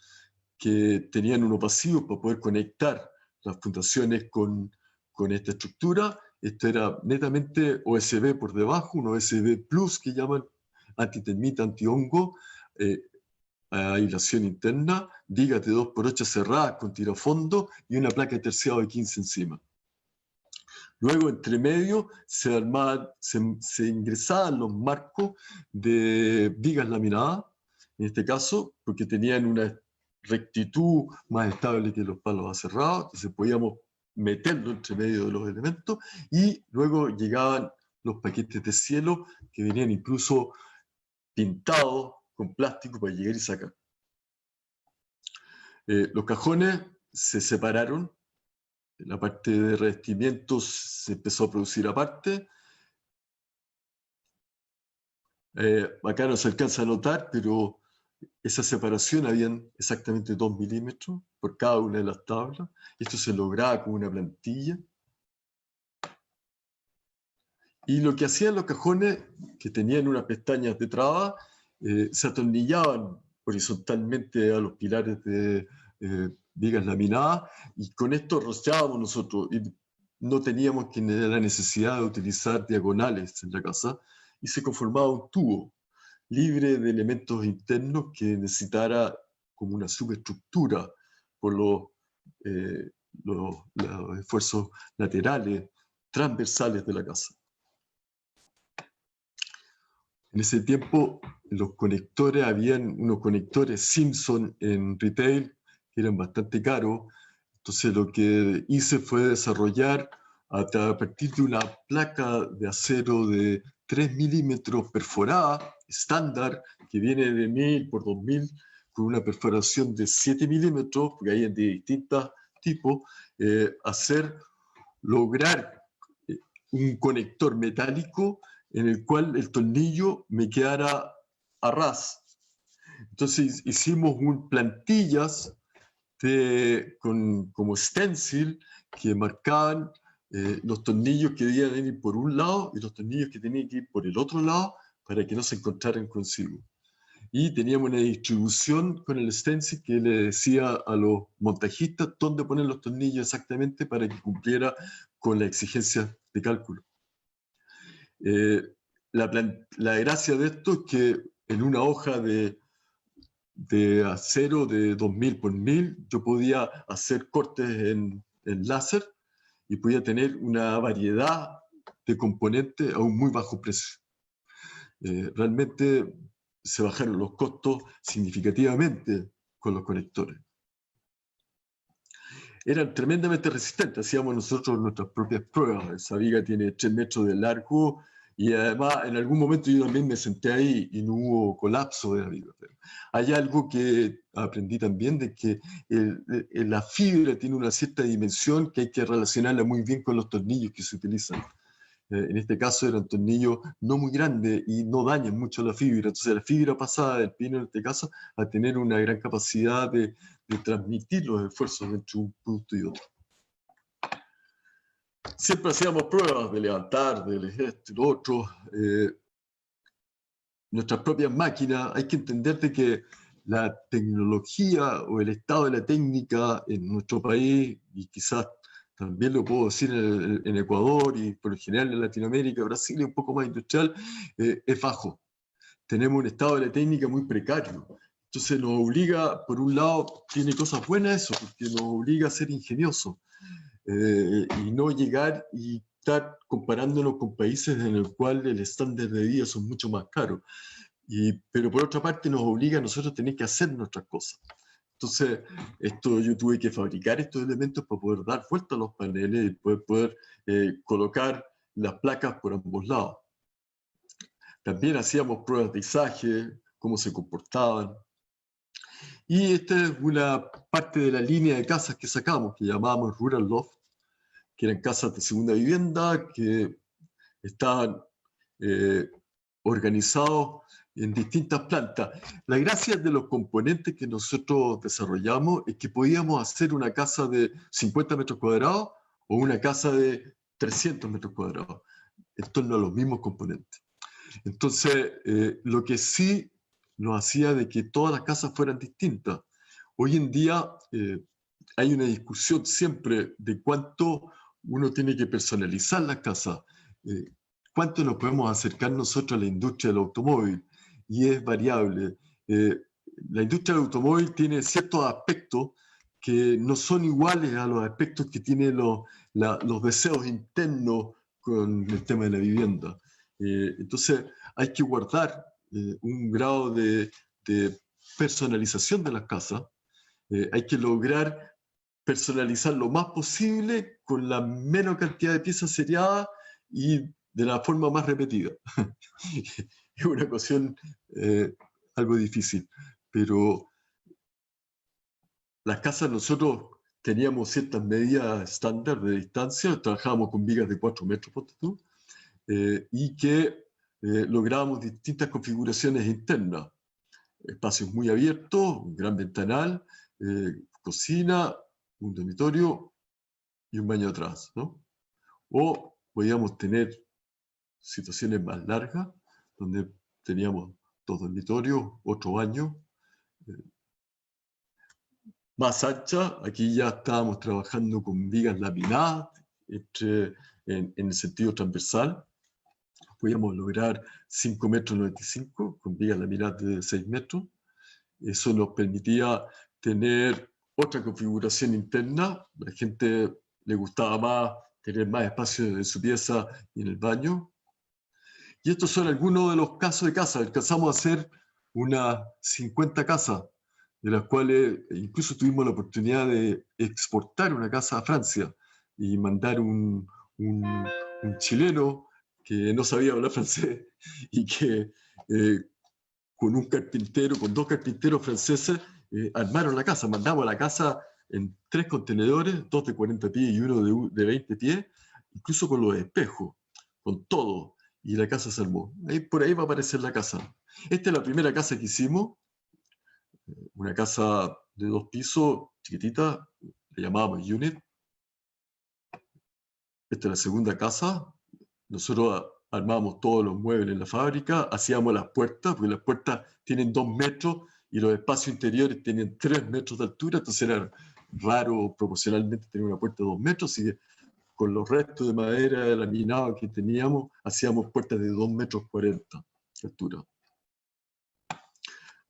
que tenían unos pasivos para poder conectar las fundaciones con esta estructura. Esto era netamente OSB por debajo, un OSB Plus que llaman antitermita, antihongo, aislación interna, vigas de 2x8 cerradas con tirafondo y una placa de terciado de 15 encima. Luego, entre medio, se ingresaban los marcos de vigas laminadas, en este caso, porque tenían una rectitud más estable que los palos aserrados, entonces podíamos meterlo entre medio de los elementos, y luego llegaban los paquetes de cielo que venían incluso pintados con plástico para llegar y sacar. Los cajones se separaron, la parte de revestimientos se empezó a producir aparte. Acá no se alcanza a notar, pero esa separación habían exactamente 2 milímetros por cada una de las tablas. Esto se lograba con una plantilla. Y lo que hacían los cajones, que tenían unas pestañas de traba, se atornillaban horizontalmente a los pilares de vigas laminadas, y con esto rociábamos nosotros, y no teníamos la necesidad de utilizar diagonales en la casa, y se conformaba un tubo libre de elementos internos que necesitara como una subestructura por los esfuerzos laterales, transversales de la casa. En ese tiempo, los conectores, habían unos conectores Simpson en retail que eran bastante caros. Entonces lo que hice fue desarrollar a partir de una placa de acero de 3 milímetros perforada, estándar, que viene de 1000 por 2000, con una perforación de 7 milímetros, porque hay de distintos tipos, lograr un conector metálico en el cual el tornillo me quedara a ras. Entonces hicimos plantillas como stencil que marcaban los tornillos que debían ir por un lado y los tornillos que tenían que ir por el otro lado para que no se encontraran consigo. Y teníamos una distribución con el stencil que le decía a los montajistas dónde poner los tornillos exactamente para que cumpliera con las exigencias de cálculo. La gracia de esto es que en una hoja de acero de 2000 por 1000 yo podía hacer cortes en láser y podía tener una variedad de componentes a un muy bajo precio. Realmente se bajaron los costos significativamente con los conectores. Eran tremendamente resistentes, hacíamos nosotros nuestras propias pruebas. Esa viga tiene 3 metros de largo y además en algún momento yo también me senté ahí y no hubo colapso de la viga. Hay algo que aprendí también, de que la fibra tiene una cierta dimensión que hay que relacionarla muy bien con los tornillos que se utilizan. En este caso eran tornillos no muy grandes y no dañan mucho la fibra. Entonces la fibra pasada del pino, en este caso, a tener una gran capacidad de transmitir los esfuerzos entre un punto y otro. Siempre hacíamos pruebas de levantar, de esto y lo otro. Nuestras propias máquinas, hay que entender de que la tecnología o el estado de la técnica en nuestro país, y quizás también lo puedo decir en Ecuador y por lo general en Latinoamérica, Brasil es un poco más industrial, es bajo. Tenemos un estado de la técnica muy precario. Entonces nos obliga, por un lado, tiene cosas buenas eso, porque nos obliga a ser ingeniosos y no llegar y estar comparándonos con países en los cuales el estándar de vida son mucho más caros. Pero por otra parte nos obliga a nosotros a tener que hacer nuestras cosas. Entonces, yo tuve que fabricar estos elementos para poder dar vuelta a los paneles y poder colocar las placas por ambos lados. También hacíamos pruebas de izaje, cómo se comportaban. Y esta es una parte de la línea de casas que sacamos, que llamábamos Rural Loft, que eran casas de segunda vivienda que estaban organizados en distintas plantas. La gracia de los componentes que nosotros desarrollamos es que podíamos hacer una casa de 50 metros cuadrados o una casa de 300 metros cuadrados, en torno a los mismos componentes. Entonces, lo que sí nos hacía de que todas las casas fueran distintas. Hoy en día hay una discusión siempre de cuánto uno tiene que personalizar las casas, cuánto nos podemos acercar nosotros a la industria del automóvil, y es variable. La industria del automóvil tiene ciertos aspectos que no son iguales a los aspectos que tienen los deseos internos con el tema de la vivienda. Entonces hay que guardar un grado de personalización de las casas. Hay que lograr personalizar lo más posible con la menor cantidad de piezas seriadas y de la forma más repetida. Es una cuestión algo difícil, pero las casas nosotros teníamos ciertas medidas estándar de distancia, trabajábamos con vigas de 4 metros, ponte tú, y que lográbamos distintas configuraciones internas, espacios muy abiertos, un gran ventanal, cocina, un dormitorio y un baño atrás, ¿no? O podíamos tener situaciones más largas, donde teníamos 2 dormitorios, 8 baños, más ancha. Aquí ya estábamos trabajando con vigas laminadas en el sentido transversal. Podíamos lograr 5,95 metros con vigas laminadas de 6 metros. Eso nos permitía tener otra configuración interna. A la gente le gustaba más tener más espacio en su pieza y en el baño. Y estos son algunos de los casos de casas. Alcanzamos a hacer unas 50 casas, de las cuales incluso tuvimos la oportunidad de exportar una casa a Francia y mandar un chileno que no sabía hablar francés y que con 2 carpinteros franceses armaron la casa. Mandamos la casa en 3 contenedores, 2 de 40 pies y uno de 20 pies, incluso con los espejos, con todo. Y la casa se armó. Por ahí va a aparecer la casa. Esta es la primera casa que hicimos, una casa de 2 pisos, chiquitita, la llamábamos unit. Esta es la segunda casa. Nosotros armábamos todos los muebles en la fábrica, hacíamos las puertas, porque las puertas tienen 2 metros y los espacios interiores tienen 3 metros de altura, entonces era raro proporcionalmente tener una puerta de 2 metros, y con los restos de madera laminado que teníamos, hacíamos puertas de 2,40 metros de altura.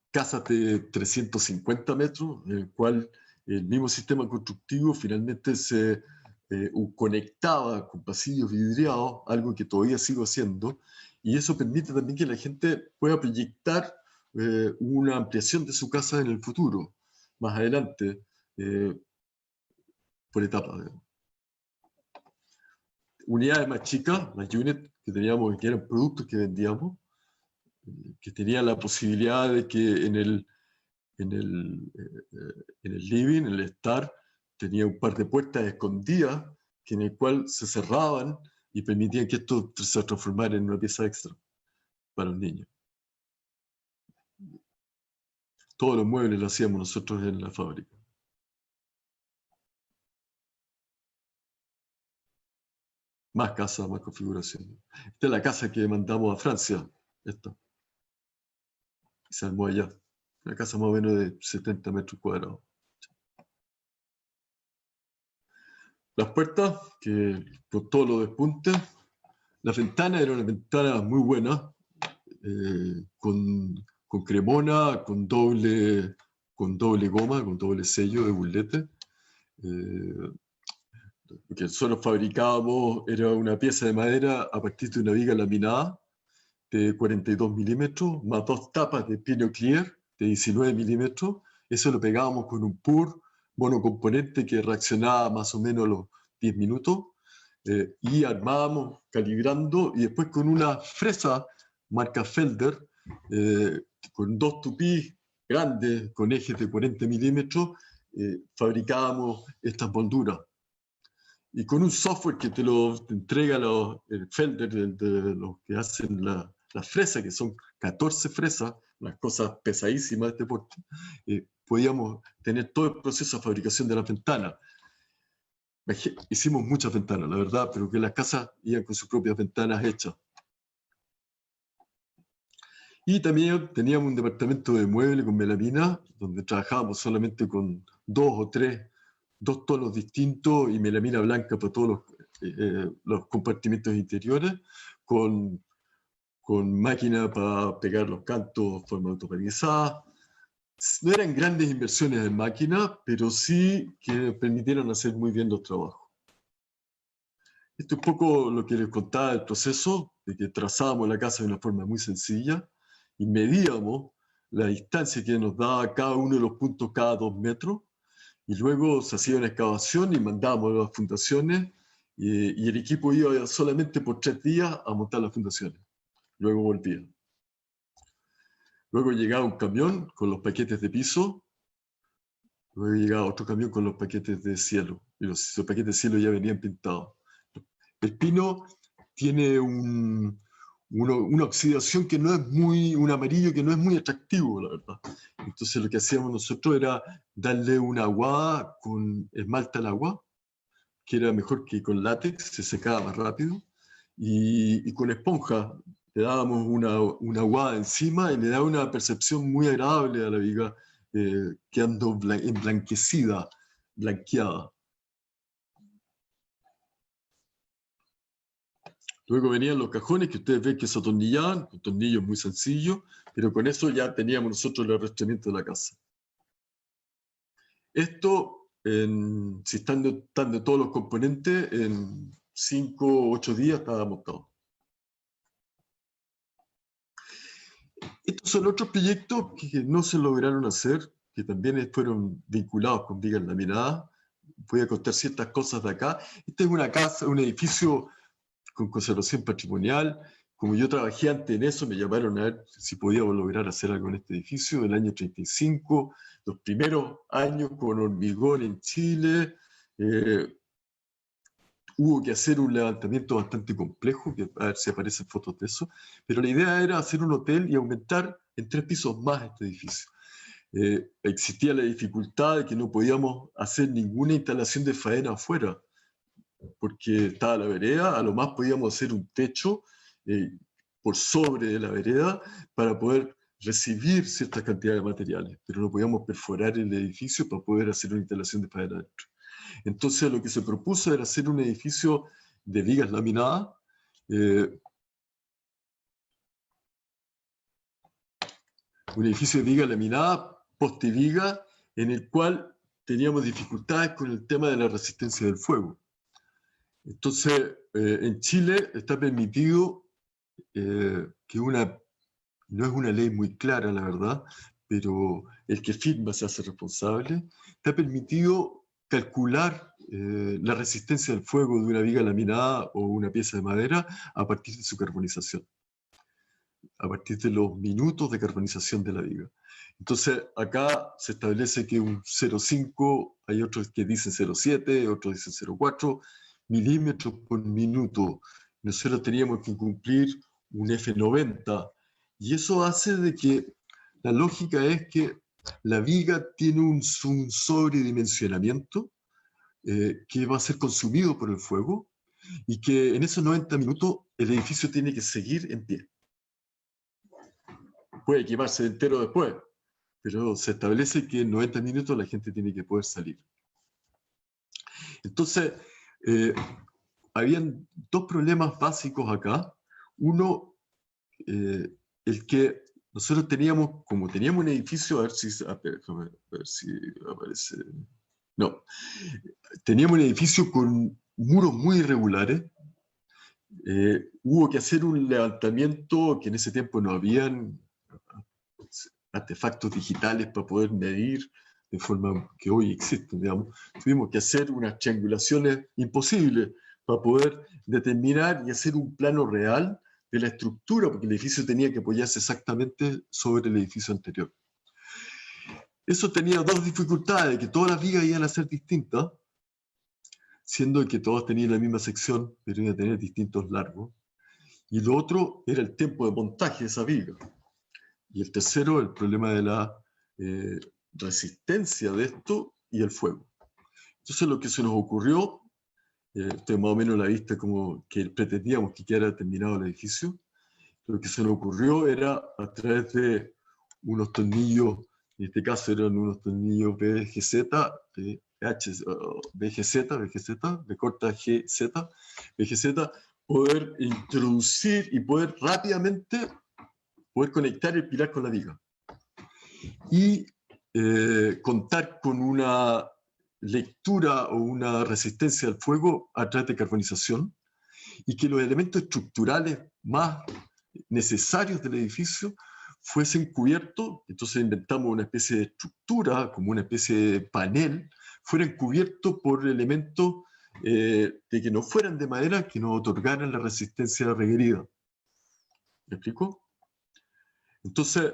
Casas de 350 metros, en el cual el mismo sistema constructivo finalmente se conectaba con pasillos vidriados, algo que todavía sigo haciendo, y eso permite también que la gente pueda proyectar una ampliación de su casa en el futuro, más adelante, por etapas. Unidades más chicas, las units que teníamos, que eran productos que vendíamos, que tenían la posibilidad de que en el living, en el estar, tenía un par de puertas escondidas en el cual se cerraban y permitían que esto se transformara en una pieza extra para los niños. Todos los muebles los hacíamos nosotros en la fábrica. Más casas, más configuraciones. Esta es la casa que mandamos a Francia. Esta. Se armó allá. Una casa más o menos de 70 metros cuadrados. Las puertas, que con todos los despuntes. La ventana era una ventana muy buena, con cremona, con doble goma, con doble sello de burlete. Lo que nosotros fabricábamos era una pieza de madera a partir de una viga laminada de 42 milímetros, más 2 tapas de pino clear de 19 milímetros. Eso lo pegábamos con un PUR monocomponente que reaccionaba más o menos a los 10 minutos, y armábamos calibrando, y después con una fresa marca Felder, con 2 tupís grandes, con ejes de 40 milímetros, fabricábamos estas molduras. Y con un software que te entrega el Felder de los que hacen las fresas, que son 14 fresas, unas cosas pesadísimas de este porte, podíamos tener todo el proceso de fabricación de las ventanas. Hicimos muchas ventanas, la verdad, pero que las casas iban con sus propias ventanas hechas. Y también teníamos un departamento de muebles con melamina, donde trabajábamos solamente con dos tonos distintos y melamina blanca para todos los compartimentos interiores, con máquina para pegar los cantos de forma automatizada. No eran grandes inversiones en máquina, pero sí que permitieron hacer muy bien los trabajos. Esto es un poco lo que les contaba del proceso, de que trazábamos la casa de una forma muy sencilla y medíamos la distancia que nos daba cada uno de los puntos cada 2 metros, y luego se hacía una excavación y mandábamos a las fundaciones, y el equipo iba solamente por 3 días a montar las fundaciones. Luego volvía. Luego llegaba un camión con los paquetes de piso, luego llegaba otro camión con los paquetes de cielo, y los paquetes de cielo ya venían pintados. El pino tiene una oxidación que no es un amarillo que no es muy atractivo, la verdad. Entonces lo que hacíamos nosotros era darle una aguada con esmalte al agua, que era mejor que con látex, se secaba más rápido, y con esponja le dábamos una aguada encima y le daba una percepción muy agradable a la viga, quedando emblanquecida, blanqueada. Luego venían los cajones que ustedes ven que se atornillaban, con tornillos muy sencillos, pero con eso ya teníamos nosotros el arrastramiento de la casa. Esto, si están de todos los componentes, en 5 o 8 días estaba montado. Estos son otros proyectos que no se lograron hacer, que también fueron vinculados con vigas laminadas. Voy a contar ciertas cosas de acá. Esta es una casa, un edificio con conservación patrimonial. Como yo trabajé antes en eso, me llamaron a ver si podíamos lograr hacer algo en este edificio del año 35, los primeros años con hormigón en Chile. Hubo que hacer un levantamiento bastante complejo, que a ver si aparecen fotos de eso, pero la idea era hacer un hotel y aumentar en 3 pisos más este edificio. Existía la dificultad de que no podíamos hacer ninguna instalación de faena afuera, porque estaba la vereda, a lo más podíamos hacer un techo por sobre de la vereda para poder recibir cierta cantidad de materiales, pero no podíamos perforar el edificio para poder hacer una instalación de faena adentro. Entonces lo que se propuso era hacer un edificio de vigas laminadas, un edificio de viga laminada, poste viga, en el cual teníamos dificultades con el tema de la resistencia del fuego. Entonces, en Chile está permitido que no es una ley muy clara, la verdad, pero el que firma se hace responsable, está permitido calcular la resistencia del fuego de una viga laminada o una pieza de madera a partir de su carbonización, a partir de los minutos de carbonización de la viga. Entonces, acá se establece que un 0,5, hay otros que dicen 0,7, otros dicen 0,4 milímetros por minuto. Nosotros teníamos que cumplir un F90, y eso hace de que la lógica es que la viga tiene un sobredimensionamiento que va a ser consumido por el fuego, y que en esos 90 minutos el edificio tiene que seguir en pie. Puede quemarse entero después, pero se establece que en 90 minutos la gente tiene que poder salir. Entonces, habían 2 problemas básicos acá. Uno, el que nosotros teníamos, como teníamos un edificio, a ver si aparece. No, teníamos un edificio con muros muy irregulares. Hubo que hacer un levantamiento, que en ese tiempo no habían artefactos digitales para poder medir de forma que hoy existen, digamos. Tuvimos que hacer unas triangulaciones imposibles para poder determinar y hacer un plano real de la estructura, porque el edificio tenía que apoyarse exactamente sobre el edificio anterior. Eso tenía dos dificultades, que todas las vigas iban a ser distintas, siendo que todas tenían la misma sección, pero iban a tener distintos largos. Y lo otro era el tiempo de montaje de esa viga. Y el tercero, el problema de la resistencia de esto y el fuego. Entonces lo que se nos ocurrió, esto más o menos la vista como que pretendíamos que quedara terminado el edificio, lo que se nos ocurrió era a través de unos tornillos, en este caso eran unos tornillos BGZ, BGZ, de corta GZ, BGZ, poder introducir y poder rápidamente poder conectar el pilar con la viga. Y contar con una lectura o una resistencia al fuego a través de carbonización, y que los elementos estructurales más necesarios del edificio fuesen cubiertos. Entonces inventamos una especie de estructura, como una especie de panel, fueran cubiertos por elementos de que no fueran de madera, que nos otorgaran la resistencia requerida. ¿Me explico? Entonces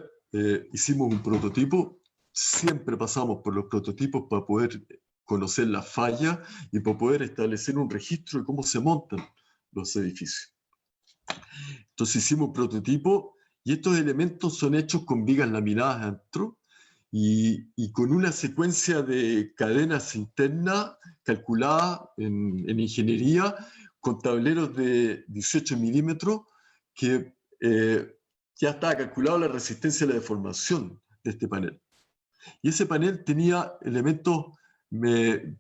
hicimos un prototipo. Siempre pasamos por los prototipos para poder conocer la falla y para poder establecer un registro de cómo se montan los edificios. Entonces hicimos un prototipo y estos elementos son hechos con vigas laminadas adentro y con una secuencia de cadenas internas calculadas en ingeniería con tableros de 18 milímetros que ya estaba calculado la resistencia a la deformación de este panel. Y ese panel tenía elementos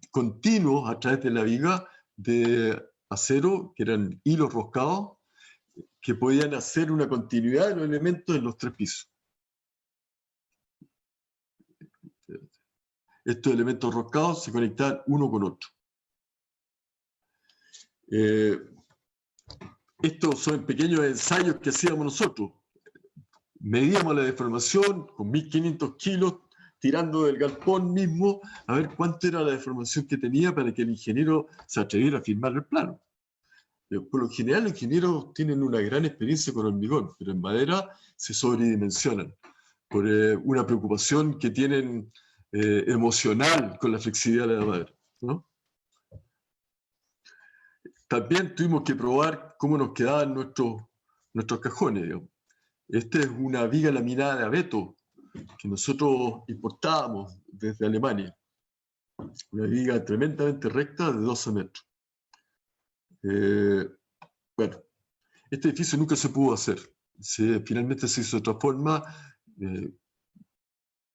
continuos a través de la viga de acero, que eran hilos roscados, que podían hacer una continuidad de los elementos en los tres pisos. Estos elementos roscados se conectaban uno con otro. Estos son pequeños ensayos que hacíamos nosotros. Medíamos la deformación con 1500 kilos, tirando del galpón mismo, a ver cuánto era la deformación que tenía para que el ingeniero se atreviera a firmar el plano. Por lo general, los ingenieros tienen una gran experiencia con hormigón, pero en madera se sobredimensionan por una preocupación que tienen emocional con la flexibilidad de la madera, ¿no? También tuvimos que probar cómo nos quedaban nuestros cajones, digamos. Esta es una viga laminada de abeto que nosotros importábamos desde Alemania. Una viga tremendamente recta de 12 metros. Bueno, este edificio nunca se pudo hacer. Finalmente se hizo de otra forma.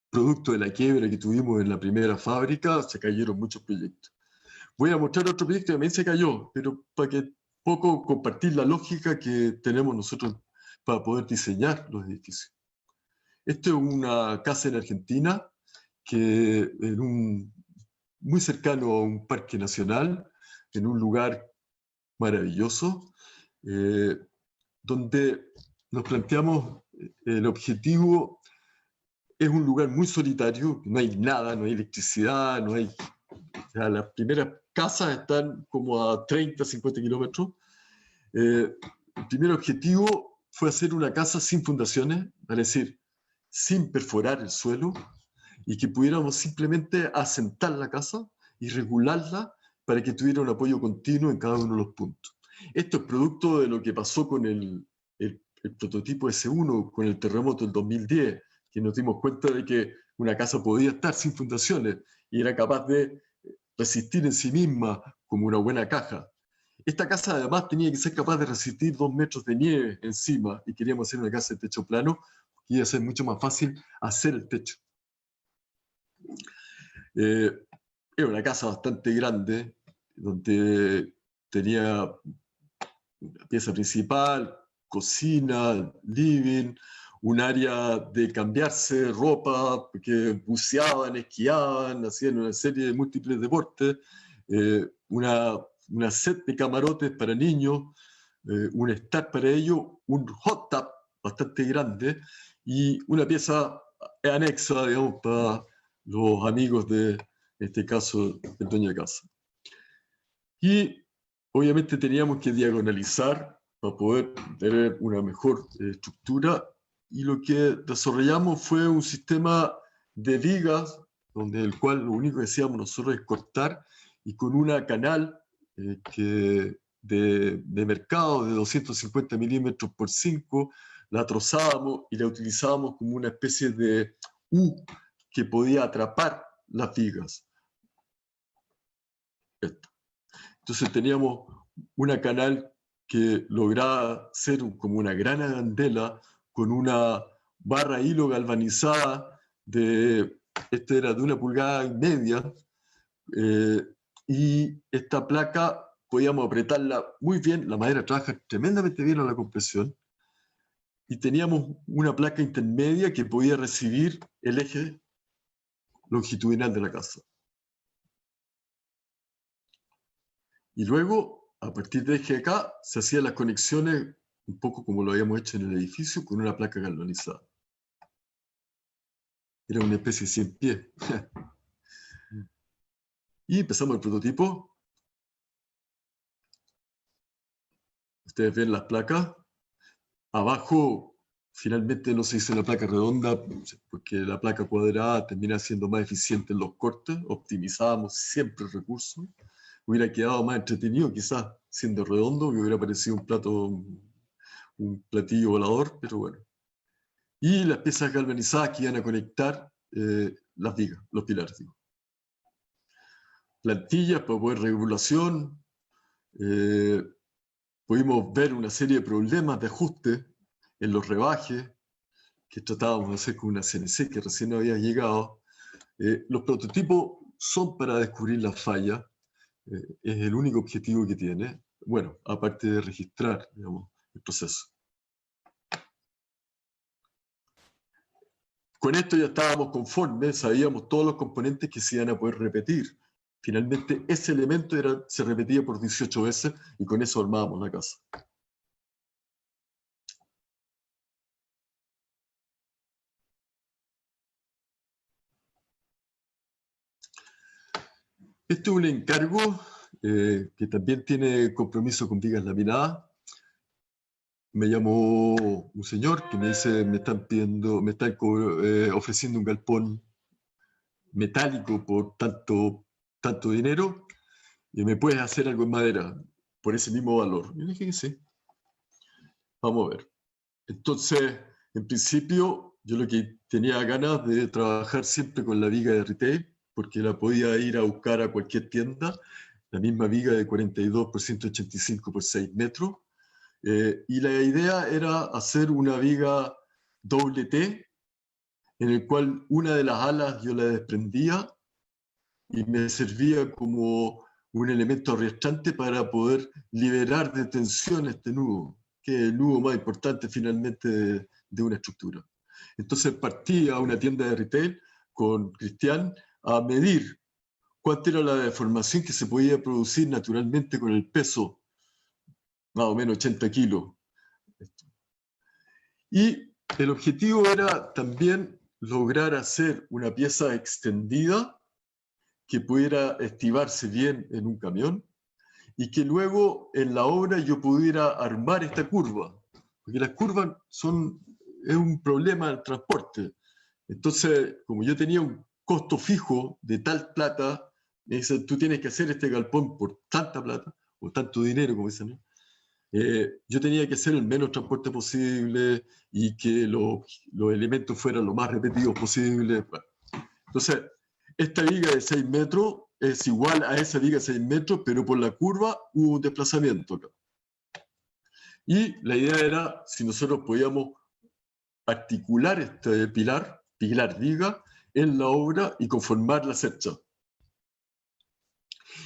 Producto de la quiebra que tuvimos en la primera fábrica, se cayeron muchos proyectos. Voy a mostrar otro proyecto que también se cayó, pero para que poco compartir la lógica que tenemos nosotros para poder diseñar los edificios. Esto es una casa en Argentina, que muy cercano a un parque nacional, en un lugar maravilloso, donde nos planteamos el objetivo. Es un lugar muy solitario, no hay nada, no hay electricidad, no hay... O sea, las primeras casas están como a 30, 50 kilómetros. El primer objetivo fue hacer una casa sin fundaciones, es decir, sin perforar el suelo, y que pudiéramos simplemente asentar la casa y regularla para que tuviera un apoyo continuo en cada uno de los puntos. Esto es producto de lo que pasó con el prototipo S1, con el terremoto del 2010, que nos dimos cuenta de que una casa podía estar sin fundaciones y era capaz de resistir en sí misma como una buena caja. Esta casa además tenía que ser capaz de resistir 2 metros de nieve encima, y queríamos hacer una casa de techo plano, que iba a ser mucho más fácil hacer el techo. Era una casa bastante grande, donde tenía una pieza principal, cocina, living, un área de cambiarse ropa, que buceaban, esquiaban, hacían una serie de múltiples deportes, una set de camarotes para niños, un estar para ellos, un hot tub bastante grande y una pieza anexa, digamos, para los amigos de, en este caso, del dueño de casa. Y obviamente teníamos que diagonalizar para poder tener una mejor estructura, y lo que desarrollamos fue un sistema de vigas, donde el cual lo único que hacíamos nosotros es cortar, y con una canal de mercado de 250 milímetros por 5, la trozábamos y la utilizábamos como una especie de U que podía atrapar las vigas. Esto. Entonces teníamos una canal que lograba ser como una gran arandela con una barra hilo galvanizada este era de 1,5 pulgadas, y esta placa podíamos apretarla muy bien, la madera trabaja tremendamente bien a la compresión, y teníamos una placa intermedia que podía recibir el eje longitudinal de la casa. Y luego, a partir de eje acá, se hacían las conexiones, un poco como lo habíamos hecho en el edificio, con una placa galvanizada. Era una especie de 100 pies. Y empezamos el prototipo. Ustedes ven las placas. Abajo, finalmente no se hizo una placa redonda, porque la placa cuadrada termina siendo más eficiente en los cortes. Optimizábamos siempre el recurso. Hubiera quedado más entretenido, quizás, siendo redondo, que hubiera parecido un platillo volador, pero bueno. Y las piezas galvanizadas que iban a conectar las vigas, los pilares, digo. Plantillas para poder regulación. Pudimos ver una serie de problemas de ajuste en los rebajes que tratábamos de hacer con una CNC que recién había llegado. Los prototipos son para descubrir las fallas. Es el único objetivo que tiene. Bueno, aparte de registrar, digamos, el proceso. Con esto ya estábamos conformes, sabíamos todos los componentes que se iban a poder repetir. Finalmente, ese elemento se repetía por 18 veces y con eso armábamos la casa. Este es un encargo que también tiene compromiso con vigas laminadas. Me llamó un señor que me dice, me están ofreciendo un galpón metálico por tanto dinero, y me puedes hacer algo en madera por ese mismo valor. Yo dije que sí. Vamos a ver. Entonces, en principio, yo lo que tenía ganas de trabajar siempre con la viga de retail, porque la podía ir a buscar a cualquier tienda, la misma viga de 42 por 185 por 6 metros. Y la idea era hacer una viga doble T, en el cual una de las alas yo la desprendía y me servía como un elemento arrastrante para poder liberar de tensión este nudo, que es el nudo más importante finalmente de una estructura. Entonces partí a una tienda de retail con Cristian a medir cuánta era la deformación que se podía producir naturalmente con el peso, más o menos 80 kilos. Y el objetivo era también lograr hacer una pieza extendida que pudiera estivarse bien en un camión y que luego en la obra yo pudiera armar esta curva, porque las curvas es un problema del transporte. Entonces, como yo tenía un costo fijo de tal plata, me dicen, tú tienes que hacer este galpón por tanta plata, o tanto dinero, como dicen, ¿no? Yo tenía que hacer el menos transporte posible y que los elementos fueran lo más repetidos posible. Bueno. Entonces, esta viga de 6 metros es igual a esa viga de 6 metros, pero por la curva hubo un desplazamiento acá. Y la idea era, si nosotros podíamos articular este pilar viga, en la obra y conformar la cercha.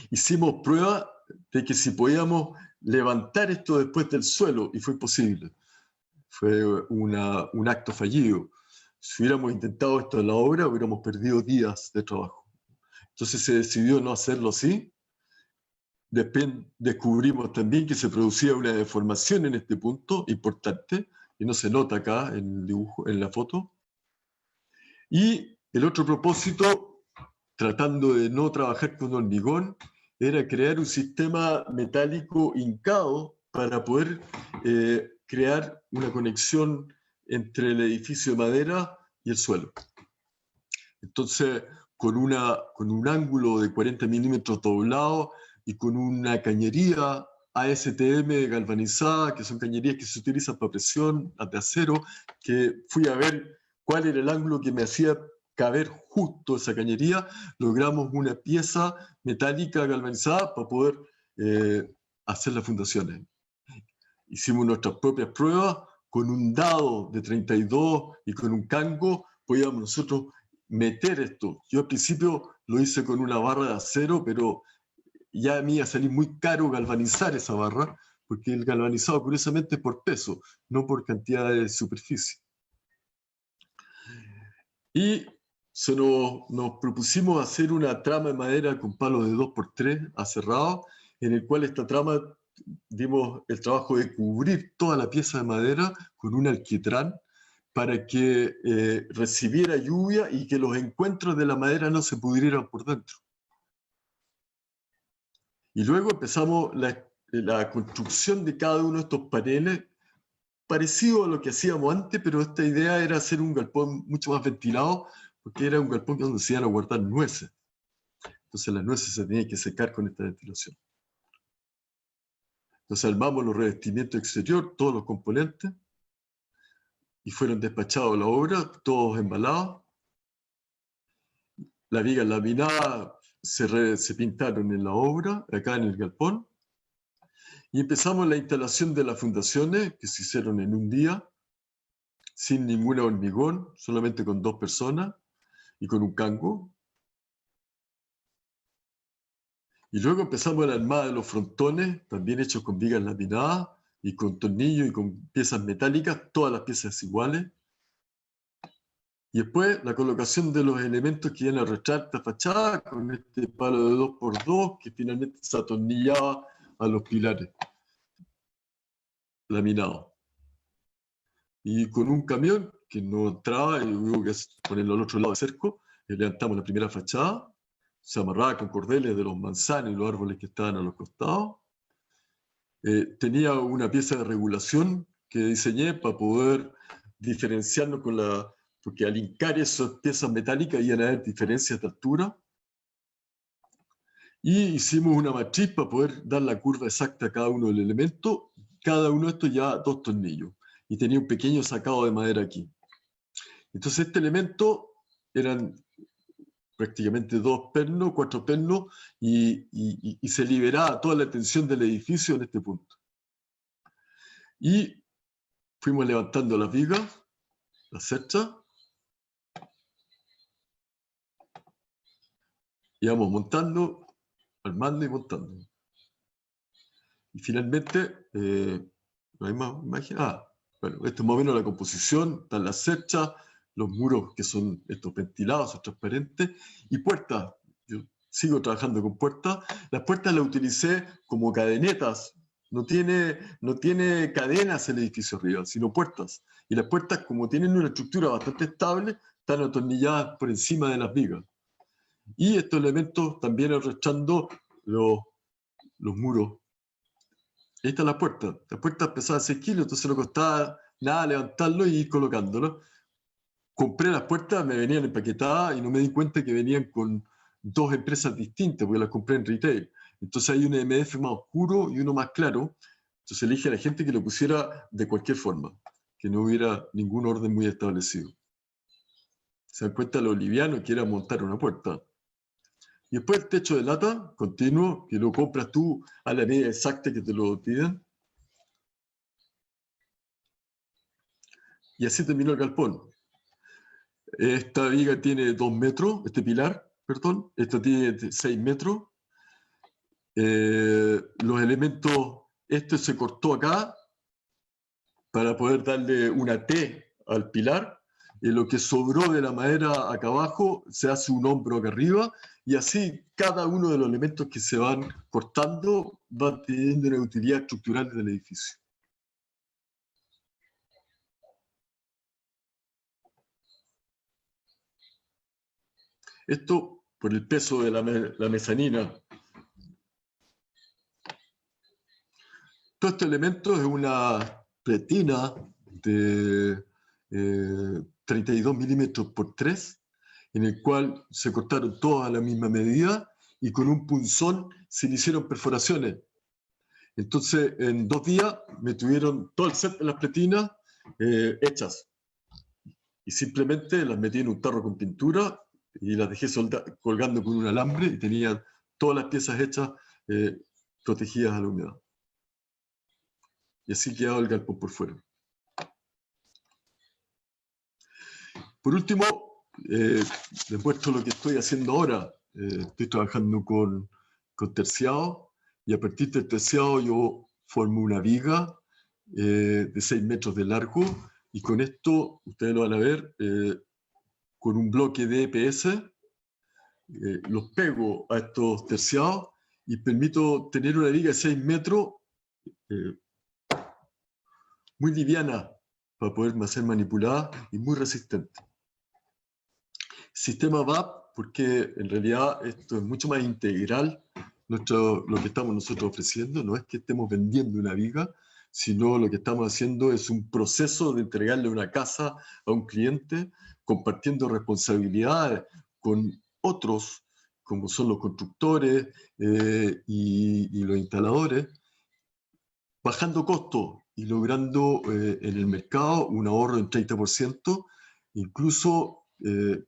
Hicimos prueba de que si podíamos levantar esto después del suelo, y fue imposible. Fue un acto fallido. Si hubiéramos intentado esto en la obra, hubiéramos perdido días de trabajo. Entonces se decidió no hacerlo así. Después descubrimos también que se producía una deformación en este punto importante, y no se nota acá en el dibujo, en la foto. Y el otro propósito, tratando de no trabajar con hormigón, era crear un sistema metálico hincado para poder crear una conexión entre el edificio de madera y el suelo. Entonces, con un ángulo de 40 milímetros doblado y con una cañería ASTM galvanizada, que son cañerías que se utilizan para presión, las de acero, que fui a ver cuál era el ángulo que me hacía caber justo esa cañería, logramos una pieza metálica galvanizada para poder hacer las fundaciones. Hicimos nuestras propias pruebas, con un dado de 32 y con un cango podíamos nosotros meter esto. Yo al principio lo hice con una barra de acero, pero ya a mí iba a salir muy caro galvanizar esa barra, porque el galvanizado curiosamente es por peso, no por cantidad de superficie. Y nos propusimos hacer una trama de madera con palos de 2x3 aserrados, en el cual esta trama dimos el trabajo de cubrir toda la pieza de madera con un alquitrán para que recibiera lluvia y que los encuentros de la madera no se pudrieran por dentro. Y luego empezamos la construcción de cada uno de estos paneles, parecido a lo que hacíamos antes, pero esta idea era hacer un galpón mucho más ventilado, porque era un galpón donde se iban a guardar nueces. Entonces las nueces se tenían que secar con esta ventilación. Entonces armamos los revestimientos exterior, todos los componentes, y fueron despachados a la obra, todos embalados. Las vigas laminadas se pintaron en la obra, acá en el galpón, y empezamos la instalación de las fundaciones, que se hicieron en un día, sin ningún hormigón, solamente con 2 personas, y con un cango. Y luego empezamos la armada de los frontones, también hechos con vigas laminadas, y con tornillos y con piezas metálicas, todas las piezas iguales. Y después la colocación de los elementos que iban a arrastrar esta fachada con este palo de 2x2 que finalmente se atornillaba a los pilares laminados. Y con un camión que no entraba, y hubo que ponerlo al otro lado del cerco, y levantamos la primera fachada, se amarraba con cordeles de los manzanos y los árboles que estaban a los costados. Tenía una pieza de regulación que diseñé para poder diferenciarnos con la... porque al hincar esas piezas metálicas iban a haber diferencias de altura. Y hicimos una matriz para poder dar la curva exacta a cada uno del elemento. Cada uno de estos lleva 2 tornillos. Y tenía un pequeño sacado de madera aquí. Entonces este elemento eran prácticamente 2 pernos, 4 pernos, y se liberaba toda la tensión del edificio en este punto. Y fuimos levantando las vigas, las cerchas, íbamos montando, armando y montando. Y finalmente, no hay más imagen. Bueno, esto es más o menos la composición, están las cerchas, los muros que son estos ventilados, son transparentes, y puertas. Yo sigo trabajando con puertas. Las puertas las utilicé como cadenetas. No tiene cadenas el edificio arriba, sino puertas. Y las puertas, como tienen una estructura bastante estable, están atornilladas por encima de las vigas. Y estos elementos también arrastrando los muros. Ahí está la puerta. La puerta pesaba 6 kilos, entonces no costaba nada levantarlo y ir colocándolo. Compré las puertas, me venían empaquetadas y no me di cuenta que venían con 2 empresas distintas, porque las compré en retail. Entonces hay un MDF más oscuro y uno más claro. Entonces elige a la gente que lo pusiera de cualquier forma, que no hubiera ningún orden muy establecido. Se dan cuenta lo liviano que era montar una puerta. Y después el techo de lata continuo, que lo compras tú a la medida exacta que te lo piden. Y así terminó el galpón. Esta viga tiene 2 metros, este pilar, perdón, esta tiene 6 metros. Los elementos, este se cortó acá para poder darle una T al pilar. Y lo que sobró de la madera acá abajo se hace un hombro acá arriba, y así cada uno de los elementos que se van cortando va teniendo una utilidad estructural del edificio. Esto por el peso de la mezanina. Todo este elemento es una pretina de 32 milímetros por 3, en el cual se cortaron todas a la misma medida y con un punzón se le hicieron perforaciones. Entonces, en 2 días me tuvieron todo el set de las pletinas hechas. Y simplemente las metí en un tarro con pintura y las dejé colgando con un alambre y tenía todas las piezas hechas protegidas a la humedad. Y así quedaba el galpón por fuera. Por último, les muestro lo que estoy haciendo ahora. Estoy trabajando con terciado y a partir del terciado yo formo una viga de 6 metros de largo y con esto, ustedes lo van a ver, con un bloque de EPS, los pego a estos terciados y permito tener una viga de 6 metros muy liviana para poder ser manipulada y muy resistente. Sistema VAP, porque en realidad esto es mucho más integral. Lo que estamos nosotros ofreciendo no es que estemos vendiendo una viga, sino lo que estamos haciendo es un proceso de entregarle una casa a un cliente, compartiendo responsabilidades con otros, como son los constructores y los instaladores, bajando costos y logrando en el mercado un ahorro del 30%, incluso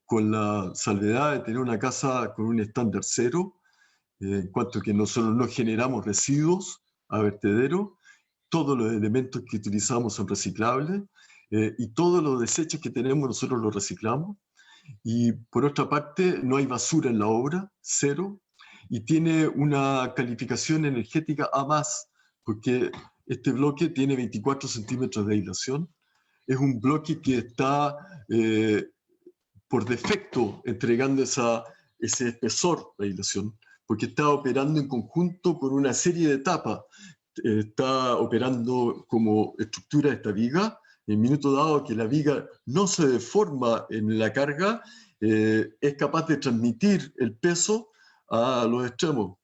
con la salvedad de tener una casa con un estándar 0, en cuanto a que nosotros no generamos residuos a vertedero, todos los elementos que utilizamos son reciclables y todos los desechos que tenemos nosotros los reciclamos. Y por otra parte, no hay basura en la obra, 0, y tiene una calificación energética A+, porque este bloque tiene 24 centímetros de aislación. Es un bloque que está por defecto entregando ese espesor de aislación, porque está operando en conjunto con una serie de etapas. Está operando como estructura esta viga. En el minuto dado que la viga no se deforma en la carga, es capaz de transmitir el peso a los extremos.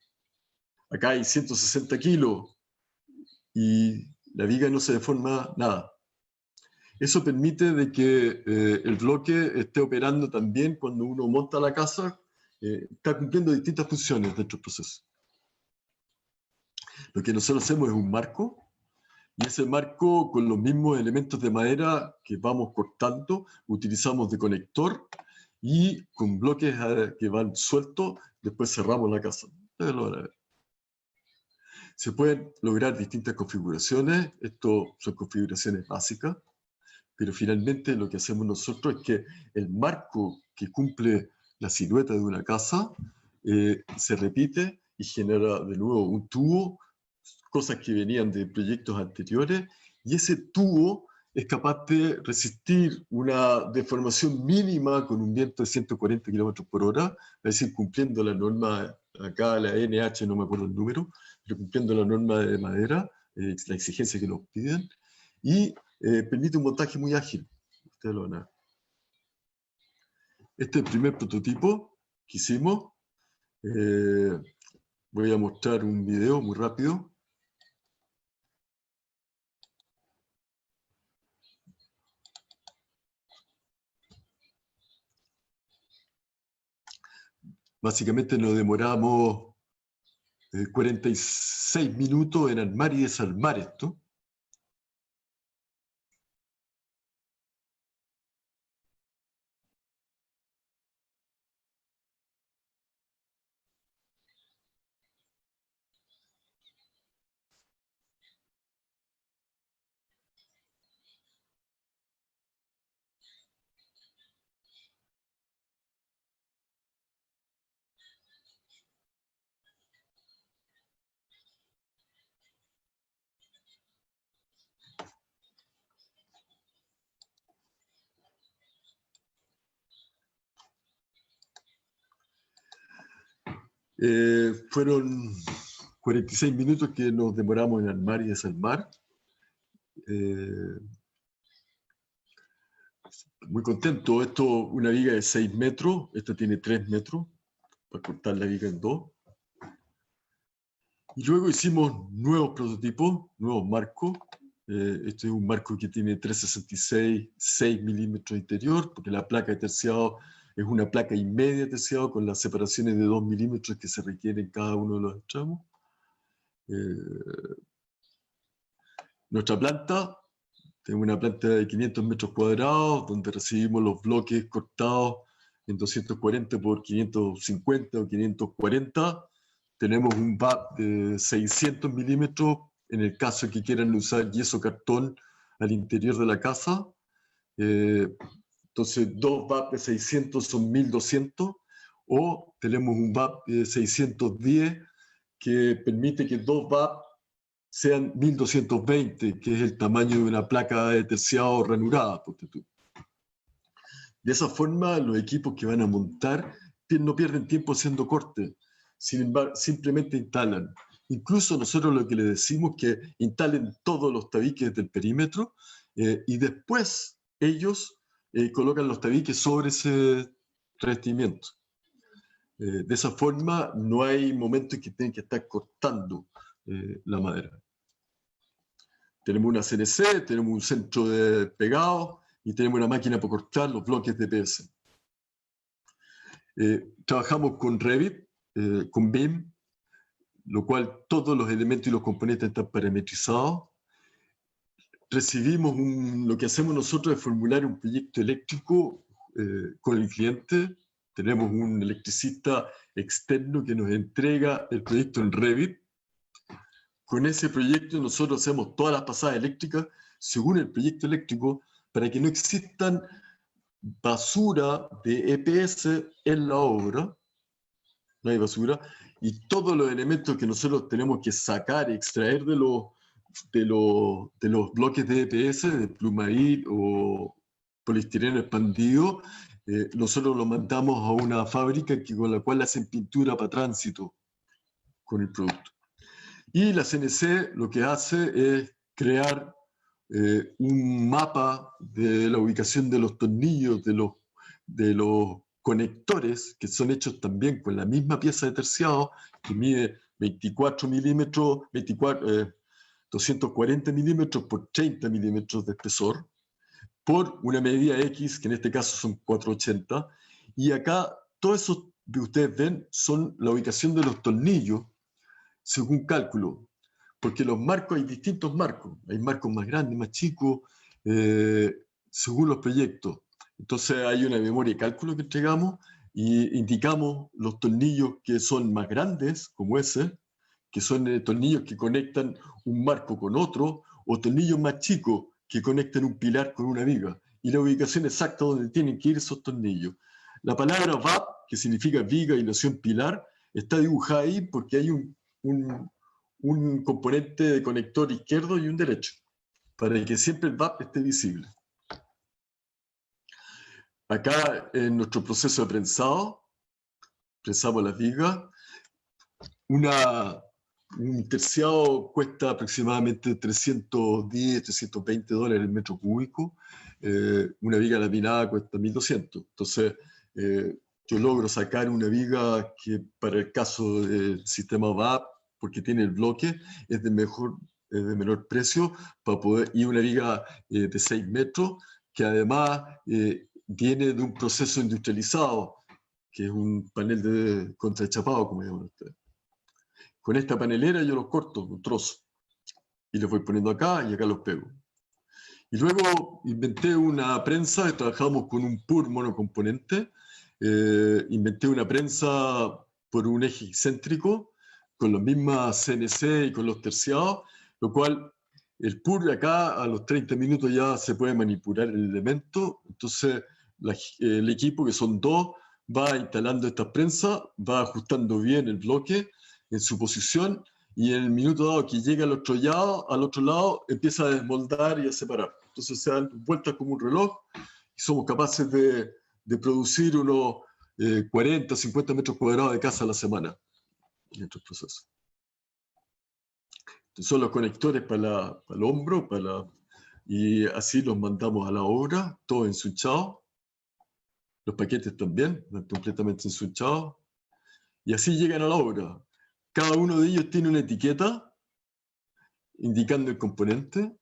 Acá hay 160 kilos y la viga no se deforma nada. Eso permite de que el bloque esté operando también cuando uno monta la casa, está cumpliendo distintas funciones dentro del proceso. Lo que nosotros hacemos es un marco, y ese marco con los mismos elementos de madera que vamos cortando, utilizamos de conector y con bloques que van sueltos, después cerramos la casa. Ustedes lo van a ver. Se pueden lograr distintas configuraciones, esto son configuraciones básicas, pero finalmente lo que hacemos nosotros es que el marco que cumple la silueta de una casa se repite y genera de nuevo un tubo, cosas que venían de proyectos anteriores, y ese tubo es capaz de resistir una deformación mínima con un viento de 140 km por hora, es decir, cumpliendo la norma, acá la NH, no me acuerdo el número, pero cumpliendo la norma de madera, la exigencia que nos piden, y permite un montaje muy ágil. Ustedes lo van a ver. Este es el primer prototipo que hicimos. Voy a mostrar un video muy rápido. Básicamente nos demoramos 46 minutos en armar y desarmar esto. Fueron 46 minutos que nos demoramos en armar y desarmar. Muy contento. Esto, una viga de 6 metros, esta tiene 3 metros, para cortar la viga en 2. Y luego hicimos nuevos prototipos, nuevos marcos. Este es un marco que tiene 366, 6 milímetros de interior, porque la placa de terciado es una placa y media terciado con las separaciones de 2 milímetros que se requieren en cada uno de los extremos. Nuestra planta, tenemos una planta de 500 metros cuadrados donde recibimos los bloques cortados en 240 por 550 o 540. Tenemos un VAP de 600 milímetros en el caso que quieran usar yeso cartón al interior de la casa. Entonces, 2 VAP de 600 son 1200, o tenemos un VAP de 610 que permite que 2 VAP sean 1220, que es el tamaño de una placa de terciado ranurada. De esa forma, los equipos que van a montar no pierden tiempo haciendo cortes, sin embargo, simplemente instalan. Incluso nosotros lo que les decimos es que instalen todos los tabiques del perímetro y después ellos colocan los tabiques sobre ese revestimiento. De esa forma no hay momento en que tienen que estar cortando la madera. Tenemos una CNC, tenemos un centro de pegado y tenemos una máquina para cortar los bloques de PS. Trabajamos con Revit, con BIM, lo cual todos los elementos y los componentes están parametrizados. Recibimos lo que hacemos nosotros es formular un proyecto eléctrico con el cliente. Tenemos un electricista externo que nos entrega el proyecto en Revit. Con ese proyecto nosotros hacemos todas las pasadas eléctricas según el proyecto eléctrico para que no existan basura de EPS en la obra. No hay basura. Y todos los elementos que nosotros tenemos que sacar, extraer de los bloques de EPS, de Plumaril o poliestireno expandido, nosotros lo mandamos a una fábrica con la cual hacen pintura para tránsito con el producto. Y la CNC lo que hace es crear un mapa de la ubicación de los tornillos, de los conectores, que son hechos también con la misma pieza de terciado, que mide 24 milímetros, 240 milímetros por 30 milímetros de espesor, por una medida X, que en este caso son 480, y acá todo eso que ustedes ven son la ubicación de los tornillos según cálculo, porque los marcos, hay distintos marcos, hay marcos más grandes, más chicos, según los proyectos. Entonces hay una memoria de cálculo que entregamos y indicamos los tornillos que son más grandes, como ese, que son tornillos que conectan un marco con otro, o tornillos más chicos que conectan un pilar con una viga, y la ubicación exacta donde tienen que ir esos tornillos. La palabra VAP, que significa viga y noción pilar, está dibujada ahí porque hay un componente de conector izquierdo y un derecho, para que siempre el VAP esté visible. Acá en nuestro proceso de prensado, prensamos las vigas. Un terciado cuesta aproximadamente 310, 320 dólares el metro cúbico. Una viga laminada cuesta 1.200. Entonces, yo logro sacar una viga que para el caso del sistema VAP, porque tiene el bloque, es de menor precio, para poder, y una viga de 6 metros, que además viene de un proceso industrializado, que es un panel de contrachapado, como llaman ustedes. Con esta panelera yo los corto, un trozo, y los voy poniendo acá y acá los pego. Y luego inventé una prensa, trabajamos con un PUR monocomponente, inventé una prensa por un eje excéntrico, con las mismas CNC y con los terciados, lo cual el PUR acá a los 30 minutos ya se puede manipular el elemento. Entonces el equipo, que son dos, va instalando esta prensa, va ajustando bien el bloque en su posición, y en el minuto dado que llega al otro lado empieza a desmoldar y a separar. Entonces se dan vueltas como un reloj y somos capaces de producir unos 40, 50 metros cuadrados de casa a la semana en estos procesos. Entonces son los conectores para el hombro, y así los mandamos a la obra, todo ensuchado. Los paquetes también, completamente ensuchados. Y así llegan a la obra. Cada uno de ellos tiene una etiqueta indicando el componente.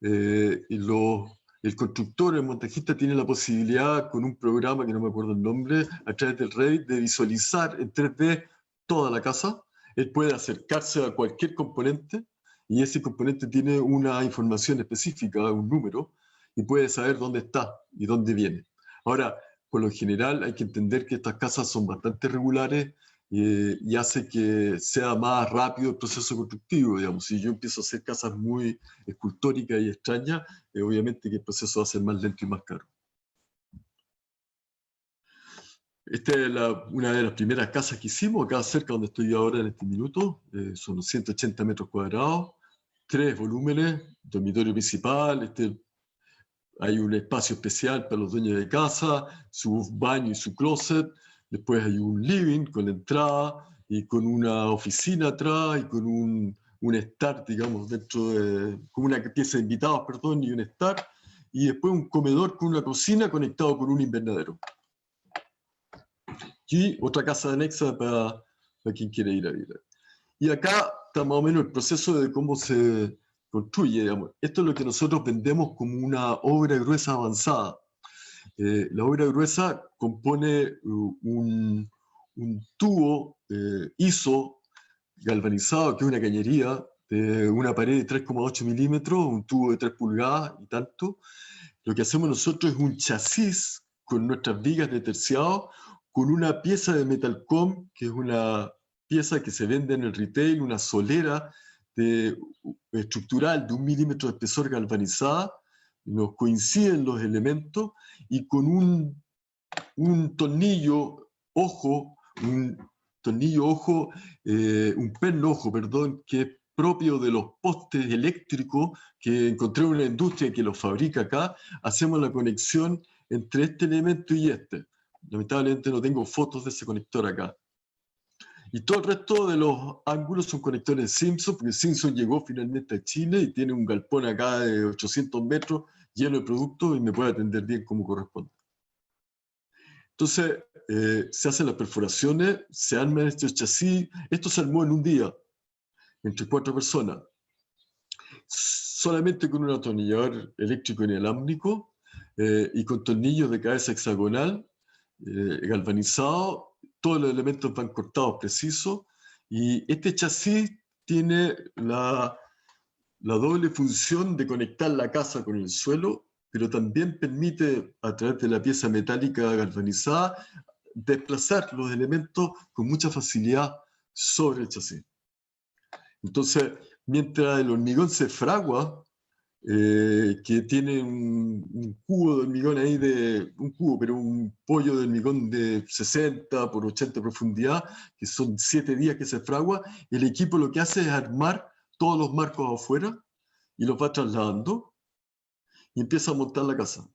Y los el constructor, el montajista, tiene la posibilidad, con un programa que no me acuerdo el nombre, a través del Revit, de visualizar en 3D toda la casa. Él puede acercarse a cualquier componente y ese componente tiene una información específica, un número, y puede saber dónde está y dónde viene. Ahora, por lo general hay que entender que estas casas son bastante regulares y hace que sea más rápido el proceso constructivo, digamos. Si yo empiezo a hacer casas muy escultóricas y extrañas, obviamente que el proceso va a ser más lento y más caro. Esta es una de las primeras casas que hicimos, acá cerca donde estoy ahora en este minuto. Son 180 metros cuadrados, 3 volúmenes, dormitorio principal, hay un espacio especial para los dueños de casa, su baño y su closet. Después hay un living con la entrada y con una oficina atrás y con un estar, digamos, con una pieza de invitados, perdón, y un estar. Y después un comedor con una cocina conectado con un invernadero. Y otra casa anexa para quien quiere ir a vivir. Y acá está más o menos el proceso de cómo se construye, digamos. Esto es lo que nosotros vendemos como una obra gruesa avanzada. La obra gruesa compone un tubo ISO galvanizado, que es una cañería, de una pared de 3,8 milímetros, un tubo de 3 pulgadas y tanto. Lo que hacemos nosotros es un chasis con nuestras vigas de terciado, con una pieza de Metalcom, que es una pieza que se vende en el retail, una solera estructural de 1 milímetro de espesor galvanizada. Nos coinciden los elementos y con un tornillo ojo, un perno ojo, perdón, que es propio de los postes eléctricos que encontré en una industria que los fabrica acá. Hacemos la conexión entre este elemento y este. Lamentablemente no tengo fotos de ese conector acá. Y todo el resto de los ángulos son conectores Simpson, porque Simpson llegó finalmente a Chile y tiene un galpón acá de 800 metros lleno de productos y me puede atender bien como corresponde. Entonces, se hacen las perforaciones, se arman estos chasis. Esto se armó en un día, entre 4 personas, solamente con un atornillador eléctrico inalámbrico y con tornillos de cabeza hexagonal, galvanizado. Todos los elementos van cortados precisos y este chasis tiene la doble función de conectar la casa con el suelo, pero también permite, a través de la pieza metálica galvanizada, desplazar los elementos con mucha facilidad sobre el chasis. Entonces, mientras el hormigón se fragua, que tiene un cubo de hormigón ahí, pero un pollo de hormigón de 60 por 80 de profundidad, que son 7 días que se fragua, el equipo lo que hace es armar todos los marcos afuera y los va trasladando y empieza a montar la casa.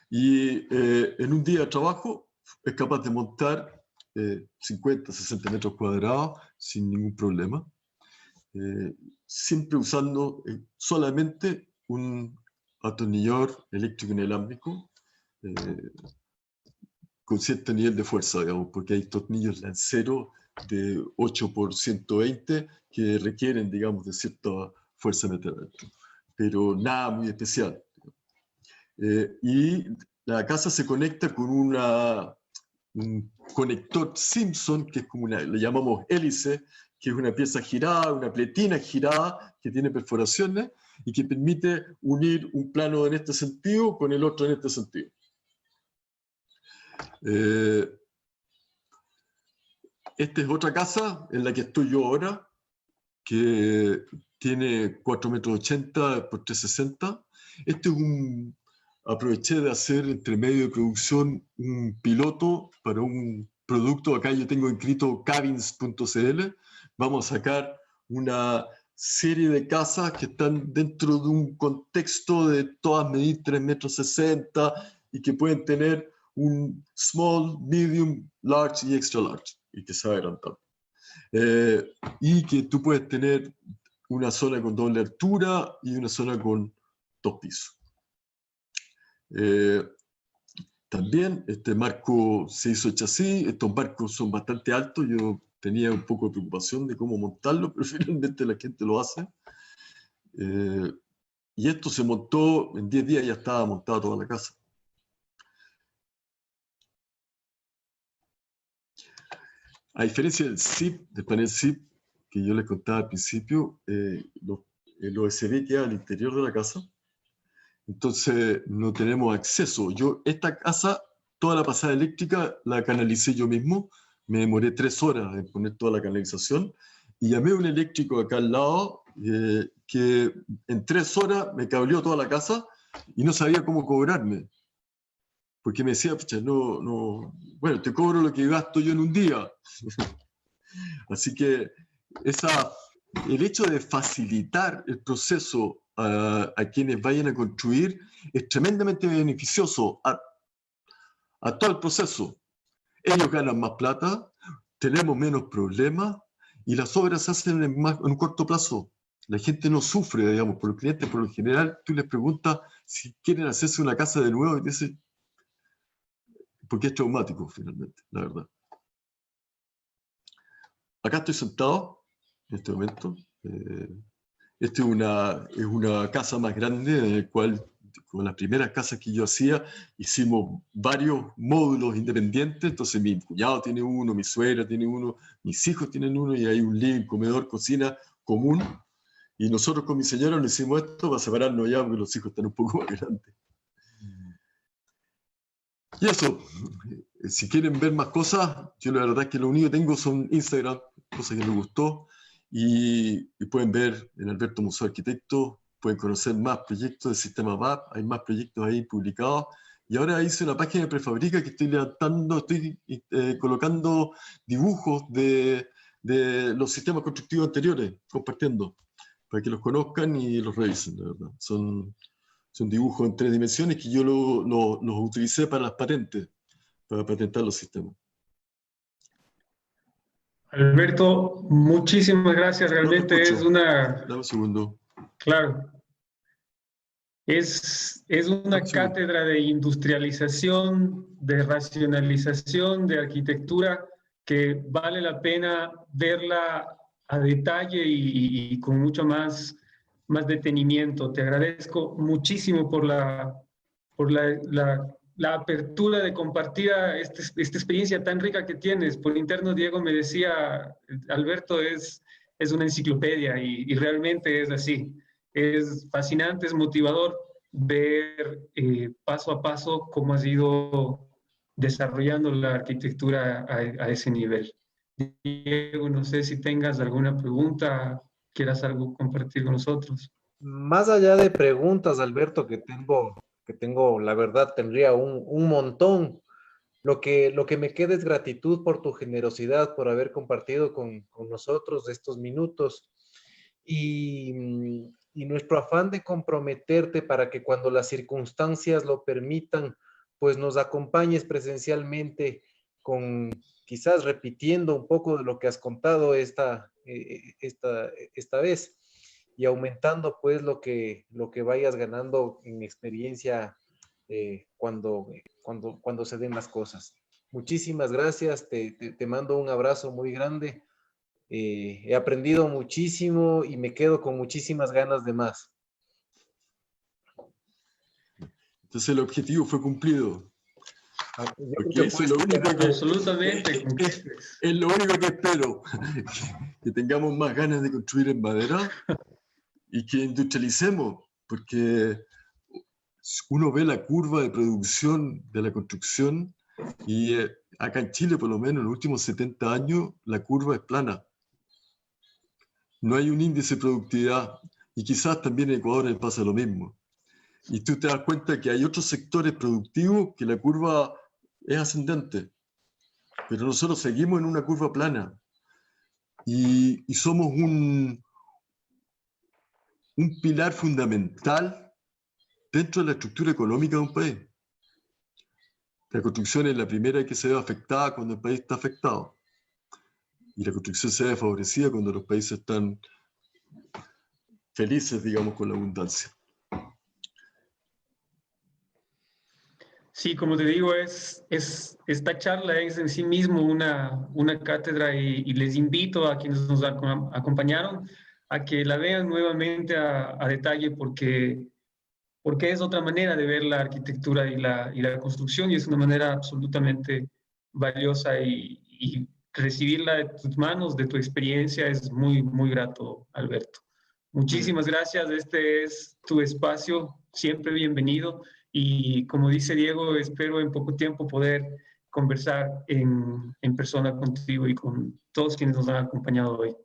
Y en un día de trabajo es capaz de montar 50, 60 metros cuadrados sin ningún problema. Siempre usando solamente un atornillador eléctrico inalámbrico con cierto nivel de fuerza, digamos, porque hay tornillos lanceros de 8 por 120 que requieren, digamos, de cierta fuerza metal, pero nada muy especial. Y la casa se conecta con un conector Simpson, que es como le llamamos hélice, que es una pieza girada, una pletina girada, que tiene perforaciones y que permite unir un plano en este sentido con el otro en este sentido. Esta es otra casa en la que estoy yo ahora, que tiene 4,80 metros por 360. Aproveché de hacer entre medio de producción un piloto para un producto. Acá yo tengo inscrito cabins.cl. Vamos a sacar una serie de casas que están dentro de un contexto de todas medir 3,60 metros y que pueden tener un small, medium, large y extra large, y que se adelantan. Y que tú puedes tener una zona con doble altura y una zona con 2 pisos. También este marco se hizo chasis. Estos marcos son bastante altos. Yo tenía un poco de preocupación de cómo montarlo, pero finalmente la gente lo hace. Y esto se montó, en 10 días ya estaba montada toda la casa. A diferencia del SIP, del panel SIP, que yo les contaba al principio, el OSB queda al interior de la casa, entonces no tenemos acceso. Esta casa, toda la pasada eléctrica la canalicé yo mismo, me demoré 3 horas en poner toda la canalización, y llamé a un eléctrico acá al lado, que en 3 horas me cableó toda la casa, y no sabía cómo cobrarme. Porque me decía, bueno, te cobro lo que gasto yo en un día. Así que el hecho de facilitar el proceso a quienes vayan a construir es tremendamente beneficioso a todo el proceso. Ellos ganan más plata, tenemos menos problemas y las obras se hacen en un corto plazo. La gente no sufre, digamos, por los clientes. Por lo general, tú les preguntas si quieren hacerse una casa de nuevo y te dicen, porque es traumático finalmente, la verdad. Acá estoy sentado en este momento. Esta es una casa más grande en la cual, con las primeras casas que yo hacía, hicimos varios módulos independientes. Entonces mi cuñado tiene uno, mi suegra tiene uno, mis hijos tienen uno, y hay un living, comedor, cocina común. Y nosotros con mi señora lo hicimos esto para separarnos ya, porque los hijos están un poco más grandes. Y eso, si quieren ver más cosas, yo la verdad es que lo único que tengo son Instagram, cosas que me gustó, y pueden ver en Alberto Musó Arquitecto, pueden conocer más proyectos del sistema VAP, hay más proyectos ahí publicados, y ahora hice una página de Prefabrica que estoy levantando, estoy colocando dibujos de los sistemas constructivos anteriores, compartiendo, para que los conozcan y los revisen, la verdad. Son dibujos en 3 dimensiones que yo los utilicé para las patentes, para patentar los sistemas. Alberto, muchísimas gracias. Realmente es una... Dame un segundo. Claro. Es una cátedra de industrialización, de racionalización, de arquitectura, que vale la pena verla a detalle y con mucho más detenimiento. Te agradezco muchísimo por la apertura de compartir esta experiencia tan rica que tienes. Por interno, Diego me decía, Alberto es una enciclopedia y realmente es así. Es fascinante, es motivador ver paso a paso cómo has ido desarrollando la arquitectura a ese nivel. Diego, no sé si tengas alguna pregunta, quieras algo compartir con nosotros. Más allá de preguntas, Alberto, que tengo, la verdad, tendría un montón. Lo que me queda es gratitud por tu generosidad, por haber compartido con nosotros estos minutos y nuestro afán de comprometerte para que cuando las circunstancias lo permitan, pues nos acompañes presencialmente quizás repitiendo un poco de lo que has contado esta vez y aumentando pues lo que vayas ganando en experiencia cuando se den las cosas. Muchísimas gracias, te mando un abrazo muy grande. He aprendido muchísimo y me quedo con muchísimas ganas de más. Entonces el objetivo fue cumplido. Porque eso es lo único que... Absolutamente. Es lo único que espero. Que tengamos más ganas de construir en madera y que industrialicemos, porque uno ve la curva de producción de la construcción y acá en Chile, por lo menos en los últimos 70 años, la curva es plana. No hay un índice de productividad y quizás también en Ecuador les pasa lo mismo. Y tú te das cuenta que hay otros sectores productivos que la curva es ascendente, pero nosotros seguimos en una curva plana y somos un pilar fundamental dentro de la estructura económica de un país. La construcción es la primera que se ve afectada cuando el país está afectado. Y la construcción se ve favorecida cuando los países están felices, digamos, con la abundancia. Sí, como te digo, esta charla es en sí mismo una cátedra y les invito a quienes nos acompañaron a que la vean nuevamente a detalle porque es otra manera de ver la arquitectura y la construcción y es una manera absolutamente valiosa y recibirla de tus manos, de tu experiencia, es muy, muy grato, Alberto. Muchísimas gracias, este es tu espacio, siempre bienvenido y como dice Diego, espero en poco tiempo poder conversar en persona contigo y con todos quienes nos han acompañado hoy.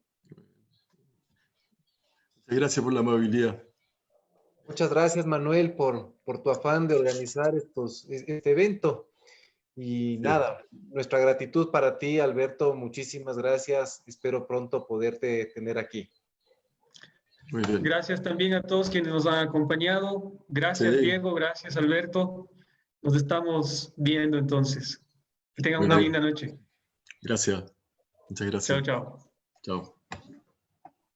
Gracias por la amabilidad. Muchas gracias, Manuel, por tu afán de organizar este evento. Y nada, nuestra gratitud para ti, Alberto. Muchísimas gracias. Espero pronto poderte tener aquí. Muy bien. Gracias también a todos quienes nos han acompañado. Gracias, Diego. Gracias, Alberto. Nos estamos viendo entonces. Que tengan una linda noche. Gracias. Muchas gracias. Chao, chao. Chao.